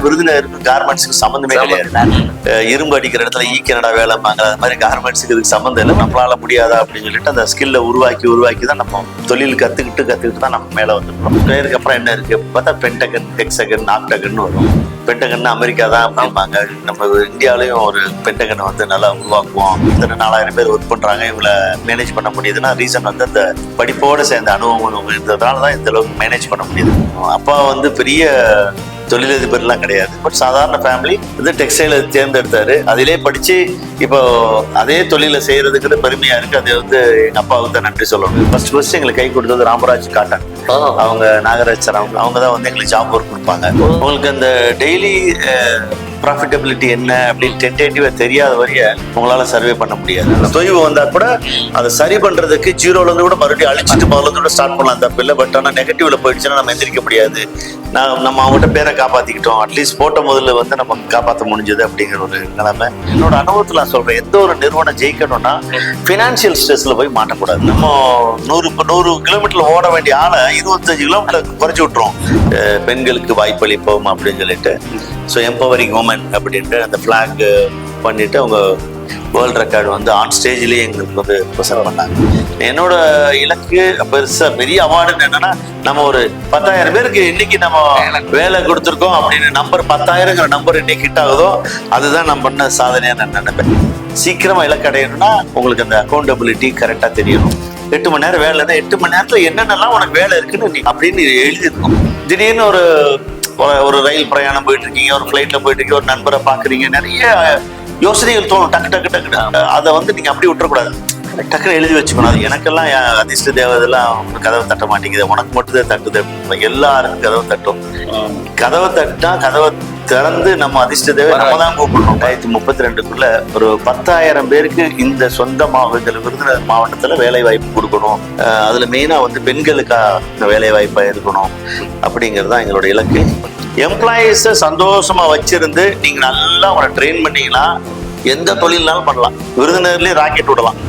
விருதுநகருக்கு கார்மெண்ட்ஸுக்கு சம்மந்தமே கிடையாது. இரும்பு அடிக்கிற இடத்துல ஈக்கனடா வேலைம்பாங்க, அது மாதிரி கார்மெண்ட்ஸுக்கு இதுக்கு சம்மந்தம் இல்லை. நம்மளால முடியாதா அப்படின்னு சொல்லிட்டு அந்த ஸ்கில்லை உருவாக்கி தான் நம்ம தொழில் கத்துக்கிட்டு தான் நம்ம மேல வந்துருக்கோம். பேருக்கு அப்புறம் என்ன இருக்கு பார்த்தா பென்டகன், ஹெக்ஸகன், ஆக்டகன் வரும். பென்டகன் அமெரிக்கா தான் அப்படிம்பாங்க. நம்ம இந்தியாவிலையும் ஒரு பென்டகனை வந்து நல்லா உருவாக்குவோம். இத்தனை 4000 பேர் ஒர்க் பண்றாங்க, இவங்களை மேனேஜ் பண்ண முடியுதுன்னா ரீசன் வந்து அந்த படிப்போட சேர்ந்த அனுபவம் இருந்ததுனால தான் இந்த அளவுக்கு மேனேஜ் பண்ண முடியுது. அப்பா வந்து பெரிய தொழிலதிபர்லாம் கிடையாது, பட் சாதாரண ஃபேமிலி வந்து டெக்ஸ்டைலை தேர்ந்தெடுத்தாரு. அதிலே படிச்சு இப்போ அதே தொழிலை செய்யறதுக்கு பெருமையா இருக்கு. அது வந்து எங்க அப்பாவுக்கு தான் நன்றி சொல்லணும். ஃபர்ஸ்ட் எங்களுக்கு கை கொடுத்தது ராமராஜ் காட்டன். அவங்க நாகராஜ் சார், அவங்க தான் வந்து எங்களுக்கு ஜாப் ஒர்க் கொடுப்பாங்க. உங்களுக்கு அந்த டெய்லி ப்ராஃபிட்டபிலிட்டி என்ன அப்படின்னு டென்டேட்டிவா தெரியாத வரைய உங்களால சர்வே பண்ண முடியாது. தொய்வு வந்தா கூட அதை சரி பண்றதுக்கு ஜீரோல இருந்து கூட மறுபடியும் அழிச்சிட்டு முதல்ல இருந்து கூட ஸ்டார்ட் பண்ணலாம், தப்பு இல்லை. பட் ஆனால் நெகட்டிவ்ல போயிடுச்சுன்னா நம்ம எந்திரிக்க முடியாது. நம்ம அவங்ககிட்ட பேரை காப்பாத்திக்கிட்டோம், அட்லீஸ்ட் போட்ட முதல்ல வந்து நம்ம காப்பாற்ற முடிஞ்சது அப்படிங்கிற ஒரு நிலைமை. என்னோட அனுபவத்தில் நான் சொல்றேன், எந்த ஒரு நிறுவனம் ஜெயிக்கணும்னா பினான்சியல் ஸ்ட்ரெஸ்ல போய் மாட்டக்கூடாது. நம்ம 100 கிலோமீட்டர்ல ஓட வேண்டிய ஆளை 25 கிலோமீட்டர் குறைச்சி விட்டுரும். பெண்களுக்கு வாய்ப்பளிப்போம் அப்படின்னு சொல்லிட்டு, ஸோ எம்பவரிங் உமன் அப்படின்ட்டு அந்த ஃபிளாக் பண்ணிட்டு அவங்க வேர்ல்ட் ரெக்கார்டு வந்து ஆன் ஸ்டேஜ்லேயே எங்களுக்கு வந்து ப்ரெசென்ட் பண்ணாங்க. என்னோட இலக்கு பெரிய அவார்டுன்னு என்னன்னா, நம்ம ஒரு 10,000 பேருக்கு இன்னைக்கு நம்ம வேலை கொடுத்துருக்கோம் அப்படின்னு நம்பர் 10,000ங்கிற நம்பர் இன்னைக்கு ஹிட் ஆகுதோ அதுதான் நம்ம பண்ண சாதனையா நான் நினைப்பேன். சீக்கிரமா இலக்கு அடையணும்னா உங்களுக்கு அந்த அக்கௌண்டபிலிட்டி கரெக்டா தெரியணும். 8 மணி நேரம் வேலைன்னா 8 மணி நேரத்துல என்னென்னலாம் உனக்கு வேலை இருக்குன்னு அப்படின்னு எழுதிருக்கும். திடீர்னு ஒரு ரயில் பிரயாணம் போயிட்டு இருக்கீங்க, ஒரு ஃபிளைட்ல போயிட்டு இருக்கீங்க, ஒரு நண்பரை பாக்குறீங்க, நிறைய யோசனைகள் தோணும். டக்கு அதை வந்து நீங்க அப்படி விட்டுறக்கூடாது, டக்குன்னு எழுதி வச்சுக்கணும். அது எனக்கெல்லாம் அதிர்ஷ்ட தேவதெல்லாம் கதவை தட்ட மாட்டேங்குது, உனக்கு மட்டும்தான் தட்டுது. எல்லாருக்கும் கதவை தட்டும். கதவை தட்டா கதவை திறந்து நம்ம அதிர்ஷ்ட தேவை நம்ம தான் கூப்பிடணும். 2032க்குள்ள ஒரு 10,000 பேருக்கு இந்த சொந்த விருதுநகர் மாவட்டத்துல வேலை வாய்ப்பு கொடுக்கணும். அதுல மெயினா வந்து பெண்களுக்கா வேலை வாய்ப்பா இருக்கணும் அப்படிங்கிறது தான் எங்களோட இலக்கு. எம்ப்ளாயீஸை சந்தோஷமா வச்சிருந்து நீங்க நல்லா அவங்களை ட்ரெயின் பண்ணீங்கன்னா எந்த தொழில்னாலும் பண்ணலாம். விருதுநகர்லயே ராக்கெட் விடலாம்.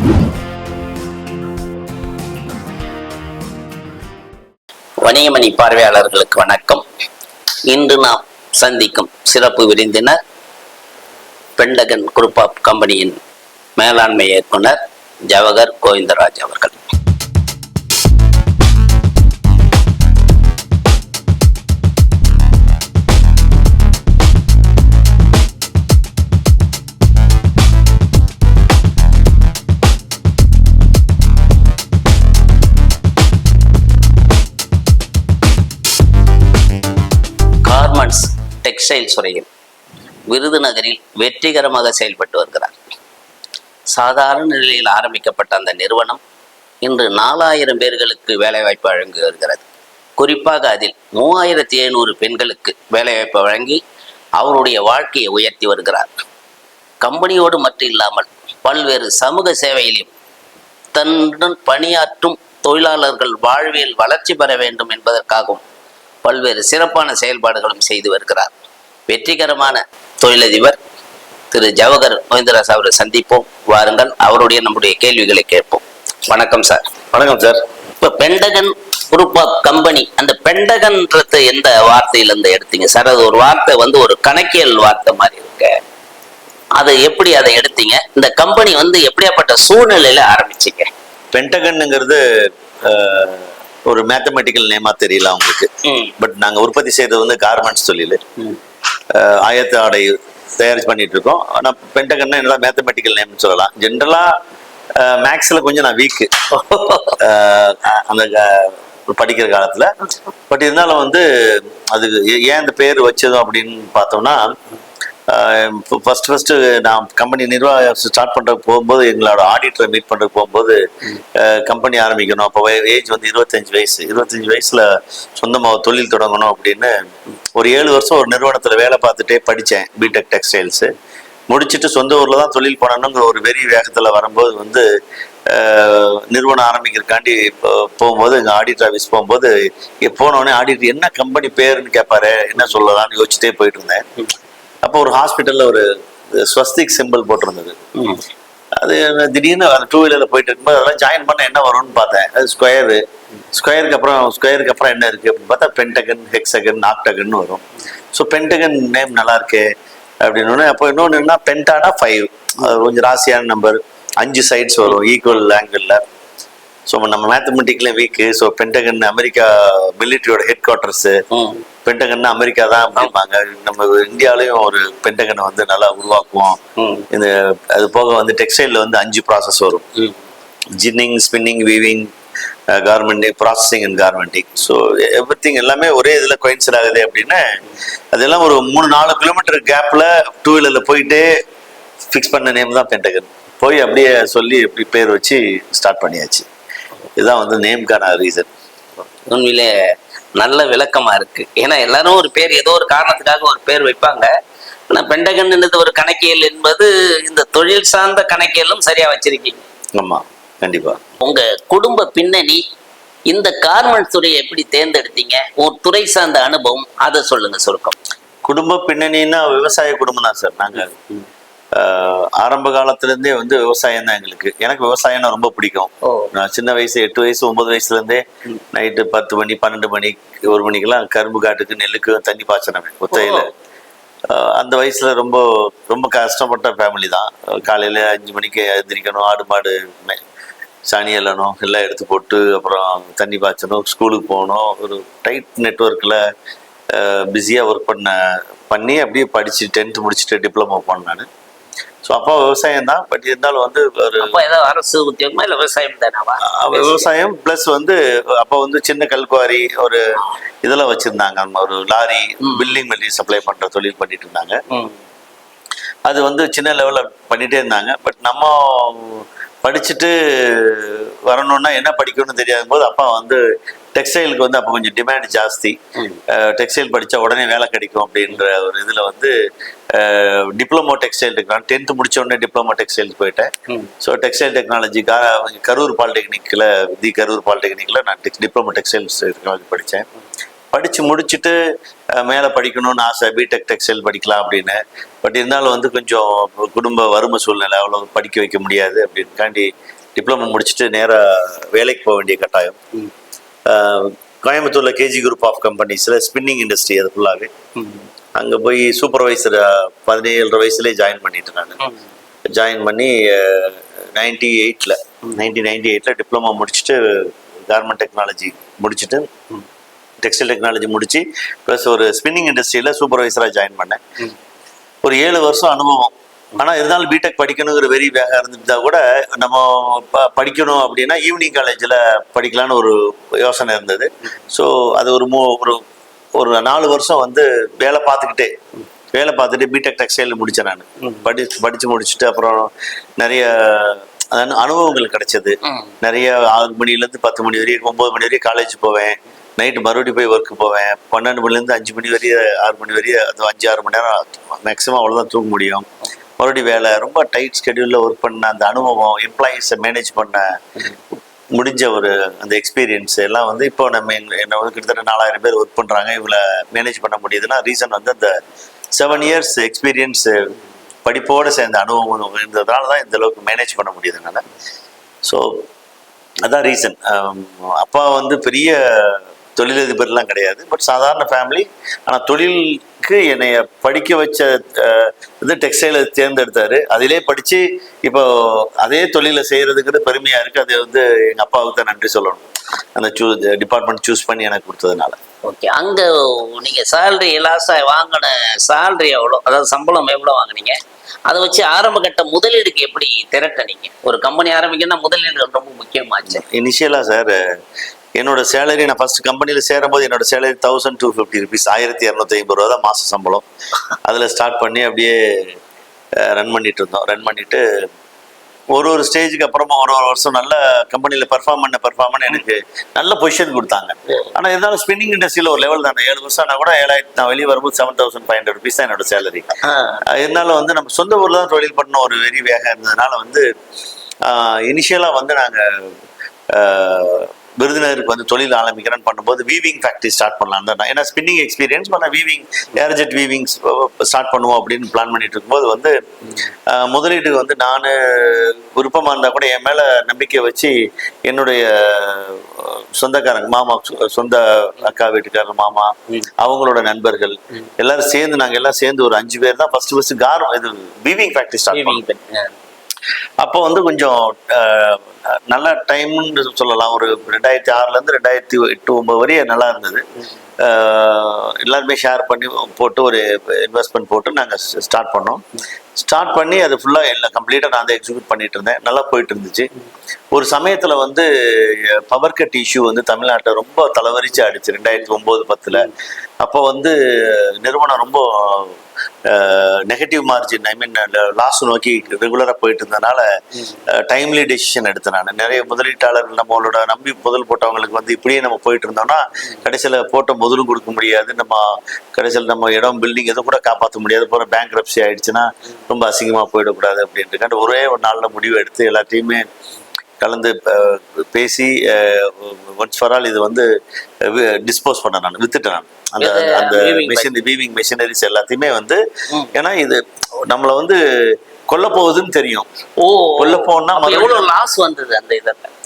வணிகமணி பார்வையாளர்களுக்கு வணக்கம். இன்று நாம் சந்திக்கும் சிறப்பு விருந்தினர் பென்டகன் குரூப் ஆஃப் கம்பெனியின் மேலாண்மை இயக்குனர் ஜவஹர் கோவிந்தராஜ் அவர்கள். டெக்ஸ்டைல் துறையில் விருதுநகரில் வெற்றிகரமாக செயல்பட்டு வருகிறார். சாதாரண நிலையில் ஆரம்பிக்கப்பட்ட அந்த நிறுவனம் இன்று 4,000 பேர்களுக்கு வேலைவாய்ப்பு வழங்கி வருகிறது. குறிப்பாக அதில் 3,700 பெண்களுக்கு வேலைவாய்ப்பு வழங்கி அவருடைய வாழ்க்கையை உயர்த்தி வருகிறார். கம்பெனியோடு மட்டும் இல்லாமல் பல்வேறு சமூக சேவையிலும் தன்னுடன் பணியாற்றும் தொழிலாளர்கள் வாழ்வியல் வளர்ச்சி பெற வேண்டும் என்பதற்காகவும் பல்வேறு சிறப்பான செயல்பாடுகளும் செய்து வருகிறார். வெற்றிகரமான தொழிலதிபர் திரு ஜவஹர் கோவிந்தராஜ் அவரை சந்திப்போம். வாருங்கள், அவருடைய நம்முடைய கேள்விகளை கேட்போம். வணக்கம் சார். வணக்கம் சார். இப்ப பென்டகன் குரூப் ஆஃப் கம்பெனி, அந்த பென்டகன்றது எந்த வார்த்தையிலிருந்து எடுத்தீங்க சார்? அது ஒரு வார்த்தை வந்து ஒரு கணக்கியல் வார்த்தை மாதிரி இருக்கு, அது எப்படி அதை எடுத்தீங்க? இந்த கம்பெனி வந்து எப்படியாப்பட்ட சூழ்நிலையில ஆரம்பிச்சீங்க? பென்டகன்ங்கிறது ஒரு மேத்தமெட்டிக்கல் நேமா தெரியல உங்களுக்கு, பட் நாங்க உற்பத்தி செய்யறது வந்து கார்மெண்ட்ஸ் தொழில், ஆயத்த ஆடை தயாரிச்சு பண்ணிட்டு இருக்கோம். ஆனா பென்டகன்னா என்னடா மேத்தமெட்டிக்கல் நேம்னு சொல்லலாம். ஜென்ரலா மேக்ஸ்ல கொஞ்சம் நான் வீக்கு அந்த படிக்கிற காலத்துல, பட் இருந்தாலும் வந்து அது ஏன் இந்த பேர் வச்சதும் அப்படின்னு பார்த்தோம்னா, ஃபர்ஸ்ட் நான் கம்பெனி நிர்வாகம் ஸ்டார்ட் பண்ற போகும்போது எங்களோட ஆடிட்டரை மீட் பண்ற போகும்போது கம்பெனி ஆரம்பிக்கணும். அப்போ ஏஜ் வந்து 25 வயசுல சொந்தமாக தொழில் தொடங்கணும் அப்படின்னு ஒரு 7 வருஷம் ஒரு நிறுவனத்துல வேலை பார்த்துட்டே படித்தேன். பிடெக் டெக்ஸ்டைல்ஸ் முடிச்சுட்டு சொந்த ஊர்ல தான் தொழில் பண்ணணுங்கிற ஒரு வெறி வேகத்துல வரும்போது வந்து நிறுவனம் ஆரம்பிக்கிறக்காண்டி போகும்போது எங்கள் ஆடிட்டர் ஆஃபீஸ் போகும்போது போனோடனே ஆடிட்டர் என்ன கம்பெனி பேருன்னு கேட்பாரு, என்ன சொல்லலாம்னு யோசிச்சுட்டே போயிட்டு இருந்தேன். அப்போ ஒரு ஹாஸ்பிட்டல்ல ஒரு ஸ்வஸ்திக் சிம்பிள் போட்டிருந்தது. அது திடீர்னு அந்த 2 வீலர்ல போயிட்டு இருக்கும்போது அதெல்லாம் ஜாயின் பண்ண என்ன வரும்னு பார்த்தேன். அது ஸ்கொயருக்கு அப்புறம் என்ன இருக்கு அப்படின்னு பார்த்தா பென்டகன், ஹெக்ஸகன், ஆக்டகன் வரும். ஸோ பென்டகன் நேம் நல்லா இருக்கு அப்படின்னு. அப்போ இன்னொன்று என்ன, பென்டானா 5, அது கொஞ்சம் ராசியான நம்பர், 5 சைட்ஸ் வரும் ஈக்குவல் ஆங்கிளில். ஸோ நம்ம மேத்தமெட்டிக்ல வீக்கு. ஸோ பென்டகன் அமெரிக்கா மிலிட்ரியோட ஹெட் குவார்டர்ஸு, பென்டகன் அமெரிக்கா தான் அப்படிம்பாங்க. நம்ம இந்தியாவிலையும் ஒரு பென்டகனை வந்து நல்லா உருவாக்குவோம். இந்த அது போக வந்து டெக்ஸ்டைலில் வந்து 5 ப்ராசஸ் வரும்: ginning, spinning, weaving, garmenting, processing and garmenting. So everything எல்லாமே ஒரே இதில் கோயின்சைட் ஆகுது அப்படின்னு அதெல்லாம் ஒரு 3-4 கிலோமீட்டர் கேப்பில் 2 வீலரில் போயிட்டு ஃபிக்ஸ் பண்ண நேம் தான் பென்டகன். போய் அப்படியே சொல்லி எப்படி பேர் வச்சு ஸ்டார்ட் பண்ணியாச்சு. இதுதான் வந்து நேம்கான ரீசன். உண்மையிலே நல்ல விளக்கமா இருக்கு. ஏன்னா எல்லாரும் ஒரு பேர் ஏதோ ஒரு காரணத்துக்காக ஒரு பேர் வைப்பாங்க. ஆனா பென்டகன் ஒரு கணக்கியல் என்பது இந்த தொழில் சார்ந்த கணக்கியலும் சரியா வச்சிருக்கீங்க. ஆமா, கண்டிப்பா. உங்க குடும்ப பின்னணி, இந்த கார்மெண்ட்ஸ் துறையை எப்படி தேர்ந்தெடுத்தீங்க, ஒரு துறை சார்ந்த அனுபவம், அதை சொல்லுங்க சுருக்கம். குடும்ப பின்னணின்னா விவசாய குடும்பம் தான் சார். நாங்க ஆரம்ப காலத்துல இருந்தே வந்து விவசாயம் தான் எங்களுக்கு. எனக்கு விவசாயம்னா ரொம்ப பிடிக்கும். நான் சின்ன வயசு 8 வயசு 9 வயசுல இருந்தே நைட்டு 10 மணி 12 மணி 1 மணிக்கெல்லாம் கரும்பு காட்டுக்கு நெல்லுக்கு தண்ணி பாய்ச்சனவே ஒத்தையில. அந்த வயசுல ரொம்ப ரொம்ப கஷ்டப்பட்ட ஃபேமிலி தான். காலையில 5 மணிக்கு எந்திரிக்கணும், ஆடு மாடு சாணி எல்லணும், எல்லாம் எடுத்து போட்டு அப்புறம் தண்ணி பாய்ச்சணும், ஸ்கூலுக்கு போகணும். ஒரு டைட் நெட்ஒர்க்கில் பிஸியாக ஒர்க் பண்ணி அப்படியே படித்து 10th முடிச்சுட்டு டிப்ளமோ போனேன் நான். ஸோ அப்பா விவசாயம் தான். பட் இருந்தாலும் வந்து ஒரு அரசு உத்தியோகமா இல்லை விவசாயம் தானவா? விவசாயம் ப்ளஸ் வந்து அப்போ வந்து சின்ன கல்குவாரி ஒரு இதெல்லாம் வச்சுருந்தாங்க. ஒரு லாரி பில்டிங் மெட்டீரியல் சப்ளை பண்ணுற தொழில் பண்ணிட்டு இருந்தாங்க. அது வந்து சின்ன லெவலில் பண்ணிகிட்டே இருந்தாங்க. பட் நம்ம படிச்சுட்டு வரணும்னா என்ன படிக்கணும்னு தெரியாத போது அப்பா வந்து டெக்ஸ்டைலுக்கு வந்து அப்போ கொஞ்சம் டிமாண்ட் ஜாஸ்தி. டெக்ஸ்டைல் படித்தா உடனே வேலை கிடைக்கும் அப்படின்ற ஒரு இதில் வந்து டிப்ளமோ டெக்ஸ்டைல் டெக்னாலஜி 10th முடிச்ச உடனே டிப்ளமோ டெக்ஸ்டைலுக்கு போயிட்டேன். ஸோ டெக்ஸ்டைல் டெக்னாலஜி கரூர் பாலிடெக்னிக்கில் கரூர் பாலிடெக்னிக்கில் நான் டிப்ளமோ டெக்ஸ்டைல்ஸ் டெக்னாலஜி படித்தேன். படித்து முடிச்சுட்டு மேலே படிக்கணும்னு ஆசை, பிடெக் டெக்ஸ்டைல் படிக்கலாம் அப்படின்னு. பட் இருந்தாலும் வந்து கொஞ்சம் குடும்ப வறுமை சூழ்நிலை, அவ்வளோ படிக்க வைக்க முடியாது அப்படின்காண்டி டிப்ளமோ முடிச்சுட்டு நேராக வேலைக்கு போக வேண்டிய கட்டாயம். கோயம்புத்தூரில் கேஜி குரூப் ஆஃப் கம்பெனிஸில் ஸ்பின்னிங் இண்டஸ்ட்ரி அது ஃபுல்லாகவே. அங்கே போய் சூப்பர்வைசர் 17 வயசுலேயே ஜாயின் பண்ணிட்டேன் நான். ஜாயின் பண்ணி 1998 டிப்ளமோ முடிச்சுட்டு கார்மெண்ட் டெக்னாலஜி முடிச்சுட்டு டெக்ஸ்டைல் டெக்னாலஜி முடிச்சு ப்ளஸ் ஒரு ஸ்பின்னிங் இண்டஸ்ட்ரியில் சூப்பர்வைசராக ஜாயின் பண்ணேன். ஒரு 7 வருஷம் அனுபவம். ஆனால் இருந்தாலும் பிடெக் படிக்கணுங்கிற வெறி வேக இருந்துட்டா கூட நம்ம படிக்கணும் அப்படின்னா ஈவினிங் காலேஜில் படிக்கலான்னு ஒரு யோசனை இருந்தது. ஸோ அது ஒரு 4 வருஷம் வந்து வேலை பார்த்துட்டு பிடெக் டெக்ஸ்டைல் முடித்தேன் நான். படித்து முடிச்சுட்டு அப்புறம் நிறைய அனுபவங்கள் கிடைச்சது. நிறைய 6 மணிலேருந்து 10 மணி வரைக்கும் 9 மணி வரைக்கும் காலேஜ் போவேன். நைட்டு மறுபடியும் போய் ஒர்க்கு போவேன். 12 மணிலேருந்து 5 மணி வரையும் 6 மணி வரையும், அது 5-6 மணி நேரம் மேக்ஸிமம் அவ்வளோதான் தூங்க முடியும். மறுபடியும் வேலை, ரொம்ப டைட் ஸ்கெடியூலில் ஒர்க் பண்ண அந்த அனுபவம், எம்ப்ளாயீஸை மேனேஜ் பண்ண முடிஞ்ச ஒரு அந்த எக்ஸ்பீரியன்ஸ் எல்லாம் வந்து இப்போ நம்ம என்ன வந்து கிட்டத்தட்ட 4000 பேர் ஒர்க் பண்ணுறாங்க. இவங்களை மேனேஜ் பண்ண முடியுதுன்னா ரீசன் வந்து அந்த 7 இயர்ஸ் எக்ஸ்பீரியன்ஸ் படிப்போடு சேர்ந்த அனுபவம் இருந்ததுனால தான் இந்த அளவுக்கு மேனேஜ் பண்ண முடியுதுனால. ஸோ அதான் ரீசன். அப்பா வந்து பெரிய தொழிலதிபர்லாம் கிடையாது, பட் சாதாரண ஃபேமிலி. ஆனால் தொழிலுக்கு என்னைய படிக்க வச்ச இது டெக்ஸ்டைலை தேர்ந்தெடுத்தாரு. அதிலே படித்து இப்போ அதே தொழிலை செய்கிறதுங்கிறது பெருமையாக இருக்குது. அது வந்து எங்கள் அப்பாவுக்கு தான் நன்றி சொல்லணும், அந்த டிபார்ட்மெண்ட் சூஸ் பண்ணி எனக்கு கொடுத்ததுனால. ஓகே, அங்கே நீங்கள் சேலரி லாஸாக வாங்கின சேலரி எவ்வளோ, அதாவது சம்பளம் எவ்வளோ வாங்கினீங்க? அதை வச்சு ஆரம்ப கட்ட முதலீடுக்கு எப்படி திரட்டினீங்க? ஒரு கம்பெனி ஆரம்பிக்கணும்னா முதலீடு ரொம்ப முக்கியமாச்சு. இனிஷியலாக சார் என்னோட சேலரி, நான் ஃபர்ஸ்ட் கம்பெனியில் சேரும்போது என்னோட சேலரி 1250 rupees, 1250 ரூபா தான் மாத சம்பளம். அதில் ஸ்டார்ட் பண்ணி அப்படியே ரன் பண்ணிட்டு இருந்தோம். ரன் பண்ணிட்டு ஒரு ஸ்டேஜுக்கு அப்புறமா ஒரு வருஷம் நல்ல கம்பெனியில் பெர்ஃபார்ம் பண்ண எனக்கு நல்ல பொசிஷன் கொடுத்தாங்க. ஆனால் இருந்தாலும் ஸ்பின்னிங் இண்டஸ்ட்ரியில் ஒரு லெவல் தானே. 7 வருஷம் கூட 7000, நான் வெளியே வரும்போது 7500 rupees தான் என்னோட சேலரி. இருந்தாலும் வந்து நம்ம சொந்த ஊரில் தான் தொழில் பண்ண ஒரு வெறி வேக இருந்ததுனால வந்து இனிஷியலாக வந்து நாங்கள் விருதுநகருக்கு வந்து தொழில் ஆரம்பிக்கிறேன்னு பண்ணும்போது வீவிங் ஃபேக்ட்ரி ஸ்டார்ட் பண்ணலாம் தான். ஏன்னா ஸ்பின்னிங் எக்ஸ்பீரியன்ஸ் பண்ண வீவிங் ஏர்ஜெட் வீவிங்ஸ் ஸ்டார்ட் பண்ணுவோம் அப்படின்னு பிளான் பண்ணிட்டு இருக்கும்போது வந்து முதலீட்டுக்கு வந்து நான் விருப்பமாக இருந்தால் கூட என் மேலே நம்பிக்கை வச்சு என்னுடைய சொந்தக்காரங்க மாமா சொந்த அக்கா வீட்டுக்காரர் மாமா அவங்களோட நண்பர்கள் எல்லாரும் சேர்ந்து நாங்க எல்லாம் சேர்ந்து ஒரு 5 பேர் தான் ஃபர்ஸ்ட் இது வீவிங் ஃபேக்டரி ஸ்டார்ட் பண்ணோம். அப்போ வந்து கொஞ்சம் நல்ல டைம்னு சொல்லலாம். ஒரு 2006 இருந்து 2008-09 வரையும் நல்லா இருந்தது. எல்லாருமே ஷேர் பண்ணி போட்டு ஒரு இன்வெஸ்ட்மெண்ட் போட்டு நாங்கள் ஸ்டார்ட் பண்ணோம். ஸ்டார்ட் பண்ணி அது ஃபுல்லாக எல்லாம் கம்ப்ளீட்டாக நான் தான் எக்ஸிக்யூட் பண்ணிட்டு இருந்தேன். நல்லா போயிட்டு இருந்துச்சு. ஒரு சமயத்தில் வந்து பவர் கட் இஷ்யூ வந்து தமிழ்நாட்டை ரொம்ப தலைவரிச்சு ஆயிடுச்சு 2009-10. அப்போ வந்து நிறுவனம் ரொம்ப நெகட்டிவ் மார்ஜின் லாஸ் நோக்கி ரெகுலராக போயிட்டு இருந்ததுனால டைம்லி டெசிஷன் எடுத்தேன் நான். நிறைய முதலீட்டாளர்கள் நம்மளோட நம்பி முதல் போட்டவங்களுக்கு வந்து இப்படியே நம்ம போயிட்டு இருந்தோம்னா கடைசியில் போட்ட முதலும் கொடுக்க முடியாது, நம்ம கடைசியில் நம்ம இடம் பில்டிங் எதுவும் கூட காப்பாற்ற முடியாது, போகிற பேங்க்ரப்சி ஆயிடுச்சுன்னா ரொம்ப அசிங்கமாக போயிடக்கூடாது அப்படின்ட்டு ஒரே ஒரு நாளில் முடிவு எடுத்து எல்லாத்தையுமே கலந்து பேசி ஒன்ஸ் ஃபார் ஆல் இது வந்து டிஸ்போஸ் பண்ண நான் வித்துட்டேன். நான் அந்த வீவிங் மெஷினரிஸ் எல்லாத்தையுமே வந்து ஏன்னா இது நம்மளை வந்து கொல்ல போகுதுன்னு தெரியும். கொல்ல போனா எவ்வளவு லாஸ் வந்தது அந்த இதெல்லாம்?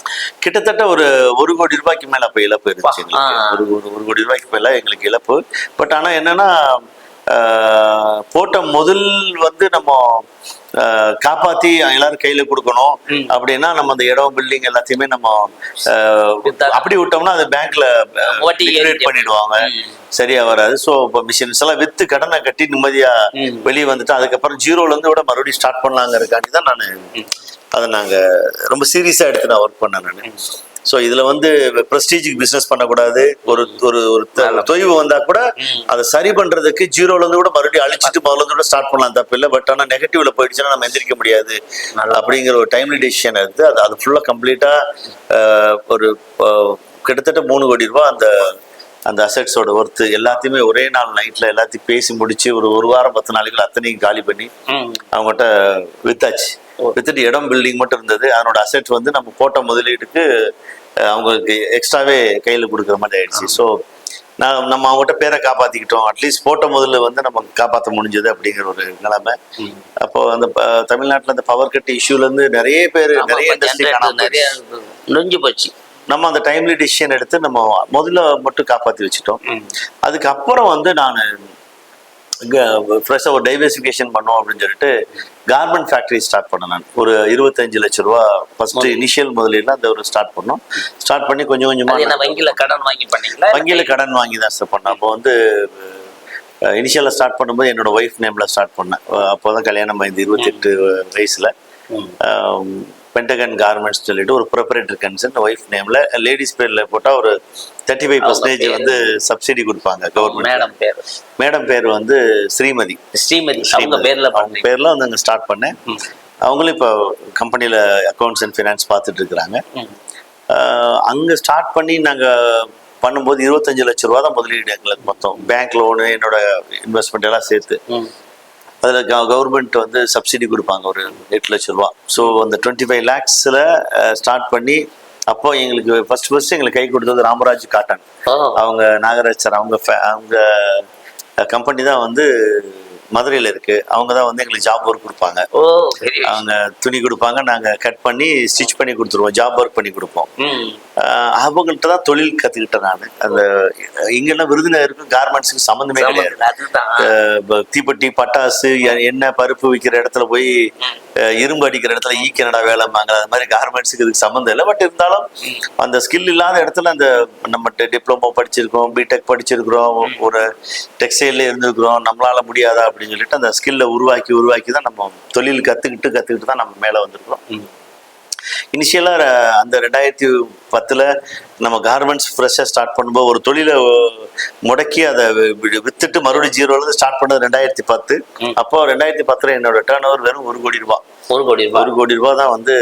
கிட்டத்தட்ட ஒரு 1 கோடி ரூபாய்க்கு மேல அப்ப இழப்பு இருந்துச்சு எங்களுக்கு. ஒரு கோடி ரூபாய்க்கு மேல எங்களுக்கு இழப்பு. பட் ஆனா என்னன்னா போட்ட முதல் வந்து நம்ம காப்பாத்தி எல்லாரும் கையில கொடுக்கணும் அப்படின்னா நம்ம அந்த இடம் பில்டிங் எல்லாத்தையுமே நம்ம அப்படி விட்டோம்னா அது பேங்க்ல பண்ணிடுவாங்க, சரியா வராது. ஸோ இப்போ மிஷின்ஸ் எல்லாம் வித்து கடனை கட்டி நிம்மதியா வெளியே வந்துட்டு அதுக்கப்புறம் ஜீரோல இருந்து கூட மறுபடியும் ஸ்டார்ட் பண்ணலாங்கிறதுக்காண்டி தான் நான் அதை நாங்கள் ரொம்ப சீரியஸாக எடுத்து நான் ஒர்க் பண்ணேன் நான். ஸோ இதுல வந்து ப்ரெஸ்டீஜுக்கு பிஸ்னஸ் பண்ணக்கூடாது. ஒரு ஒரு ஒரு தொய்வு வந்தா கூட அதை சரி பண்றதுக்கு ஜீரோல இருந்து கூட மறுபடியும் அழிச்சிட்டு முதல்ல இருந்து கூட ஸ்டார்ட் பண்ணலாம், தப்பு இல்லை. பட் ஆனால் நெகட்டிவ்ல போயிடுச்சுன்னா நம்ம எந்திரிக்க முடியாது அப்படிங்கிற ஒரு டைம்லி டெசிஷன் எடுத்து அது ஃபுல்லா கம்ப்ளீட்டா ஒரு கிட்டத்தட்ட 3 கோடி ரூபாய் அந்த அசெட்ஸோட ஒர்த்து எல்லாத்தையுமே ஒரே நாள் நைட்ல எல்லாத்தையும் பேசி முடிச்சு ஒரு வாரம் 10 நாளைக்குள்ள அத்தனையும் காலி பண்ணி அவங்ககிட்ட வித்தாச்சு. வித்துட்டு இடம் பில்டிங் மட்டும் இருந்தது. அதனோட அசெட் வந்து நம்ம போட்ட முதலீட்டுக்கு அவங்களுக்கு எக்ஸ்ட்ராவே கையில் கொடுக்குற மாதிரி ஆயிடுச்சு. ஸோ நம்ம அவங்ககிட்ட பேரை காப்பாற்றிக்கிட்டோம். அட்லீஸ்ட் போட்ட முதல்ல வந்து நம்ம காப்பாற்ற முடிஞ்சது அப்படிங்கிற ஒரு நிலைமை. அப்போ அந்த தமிழ்நாட்டில் அந்த பவர் கட் இஷ்யூலேருந்து நிறைய பேர் நிறைய இண்டஸ்ட்ரி நொஞ்சு போச்சு. நம்ம அந்த டைம்லி டிசிஷன் எடுத்து நம்ம முதல்ல மட்டும் காப்பாற்றி வச்சுட்டோம். அதுக்கப்புறம் வந்து நான் ஃப்ரெஷ்ஷாக ஒரு டைவர்சிஃபிகேஷன் பண்ணோம் அப்படின்னு சொல்லிட்டு கார்மெண்ட் ஃபேக்ட்ரி ஸ்டார்ட் பண்ணேன். நான் ஒரு 25 லட்சம் ரூபா ஃபர்ஸ்ட் இனிஷியல் முதலீடுல அந்த ஒரு ஸ்டார்ட் பண்ணோம். ஸ்டார்ட் பண்ணி கொஞ்சம் கொஞ்சமாக வங்கியில கடன் வாங்கி பண்ணீங்களா? வங்கியில கடன் வாங்கி தான் ஸ்டார்ட் பண்ணேன். அப்போ வந்து இனிஷியலாக ஸ்டார்ட் பண்ணும்போது என்னோட ஒய்ஃப் நேம்ல ஸ்டார்ட் பண்ணேன். அப்போதான் கல்யாணம் ஆயிடுது 28 வயசுல. பென்டகன் கார்மெண்ட்ஸ் சொல்லிட்டு ஒரு ப்ரொப்ரைட்டரி கன்சர்ன் ஒய்ஃப் நேம்ல லேடிஸ் பேர்ல போட்டா ஒரு 35% வந்து சப்சிடி கொடுப்பாங்க கவர்மெண்ட். மேடம் பேர் வந்து ஸ்ரீமதி. அவங்க பேர்ல வந்து அங்க ஸ்டார்ட் பண்ணேன். அவங்களும் இப்போ கம்பெனில அக்கௌண்ட்ஸ் அண்ட் ஃபினான்ஸ் பார்த்துட்டு இருக்கிறாங்க. அங்க ஸ்டார்ட் பண்ணி நாங்க பண்ணும்போது 25 லட்சம் ரூபா தான் முதலீடு எங்களுக்கு மொத்தம். பேங்க் லோனு என்னோட இன்வெஸ்ட்மெண்ட் எல்லாம் சேர்த்து அதில் கவர்மெண்ட் வந்து சப்சிடி கொடுப்பாங்க ஒரு 8 லட்சம் ரூபா. ஸோ அந்த 25 lakhsல ஸ்டார்ட் பண்ணி அப்போ எங்களுக்கு ஃபர்ஸ்ட் எங்களுக்கு கை கொடுத்தது ராமராஜ் காட்டன். அவங்க நாகராஜ் சார் அவங்க கம்பெனி தான் வந்து மதுரையில் இருக்கு. அவங்க தான் வந்து எங்களுக்கு ஜாப் ஒர்க் கொடுப்பாங்க. அவங்க துணி கொடுப்பாங்க, நாங்கள் கட் பண்ணி ஸ்டிச் பண்ணி கொடுத்துருவோம், ஜாப் ஒர்க் பண்ணி கொடுப்போம். அவங்கள்ட்ட தான் தொழில் கற்றுக்கிட்டேன் நான். அந்த இங்கெல்லாம் விருதுநகருக்கும் கார்மெண்ட்ஸுக்கு சம்மந்தமே கிடையாது. தீப்பெட்டி பட்டாசு எண்ணெய் பருப்பு விற்கிற இடத்துல போய் இரும்பு அடிக்கிற இடத்துல ஈக்கனடா வேலை வாங்கல, அது மாதிரி கார்மெண்ட்ஸுக்கு இதுக்கு சம்மந்தம் இல்லை. பட் இருந்தாலும் அந்த ஸ்கில் இல்லாத இடத்துல அந்த நம்ம டிப்ளமோ படிச்சிருக்கோம், பிடெக் படிச்சிருக்கிறோம், ஒரு டெக்ஸ்டைல்ல இருந்திருக்கிறோம், நம்மளால முடியாதா அப்படின்னு சொல்லிட்டு அந்த ஸ்கில்லை உருவாக்கி தான் நம்ம தொழில் கற்றுக்கிட்டு தான் நம்ம மேலே வந்திருக்கிறோம். இனிஷியலாக அந்த 2010 நம்ம கார்மெண்ட்ஸ் ஃப்ரெஷ்ஷாக ஸ்டார்ட் பண்ணும்போது ஒரு தொழிலை முடக்கி அதை வித்துட்டு மறுபடியும் ஜீரோலேருந்து ஸ்டார்ட் பண்ணது 2010. அப்போ 2010 என்னோட டேர்ன் ஓவர் வெறும் 1 கோடி ரூபாய். 1 கோடி ரூபாய் தான் வந்து.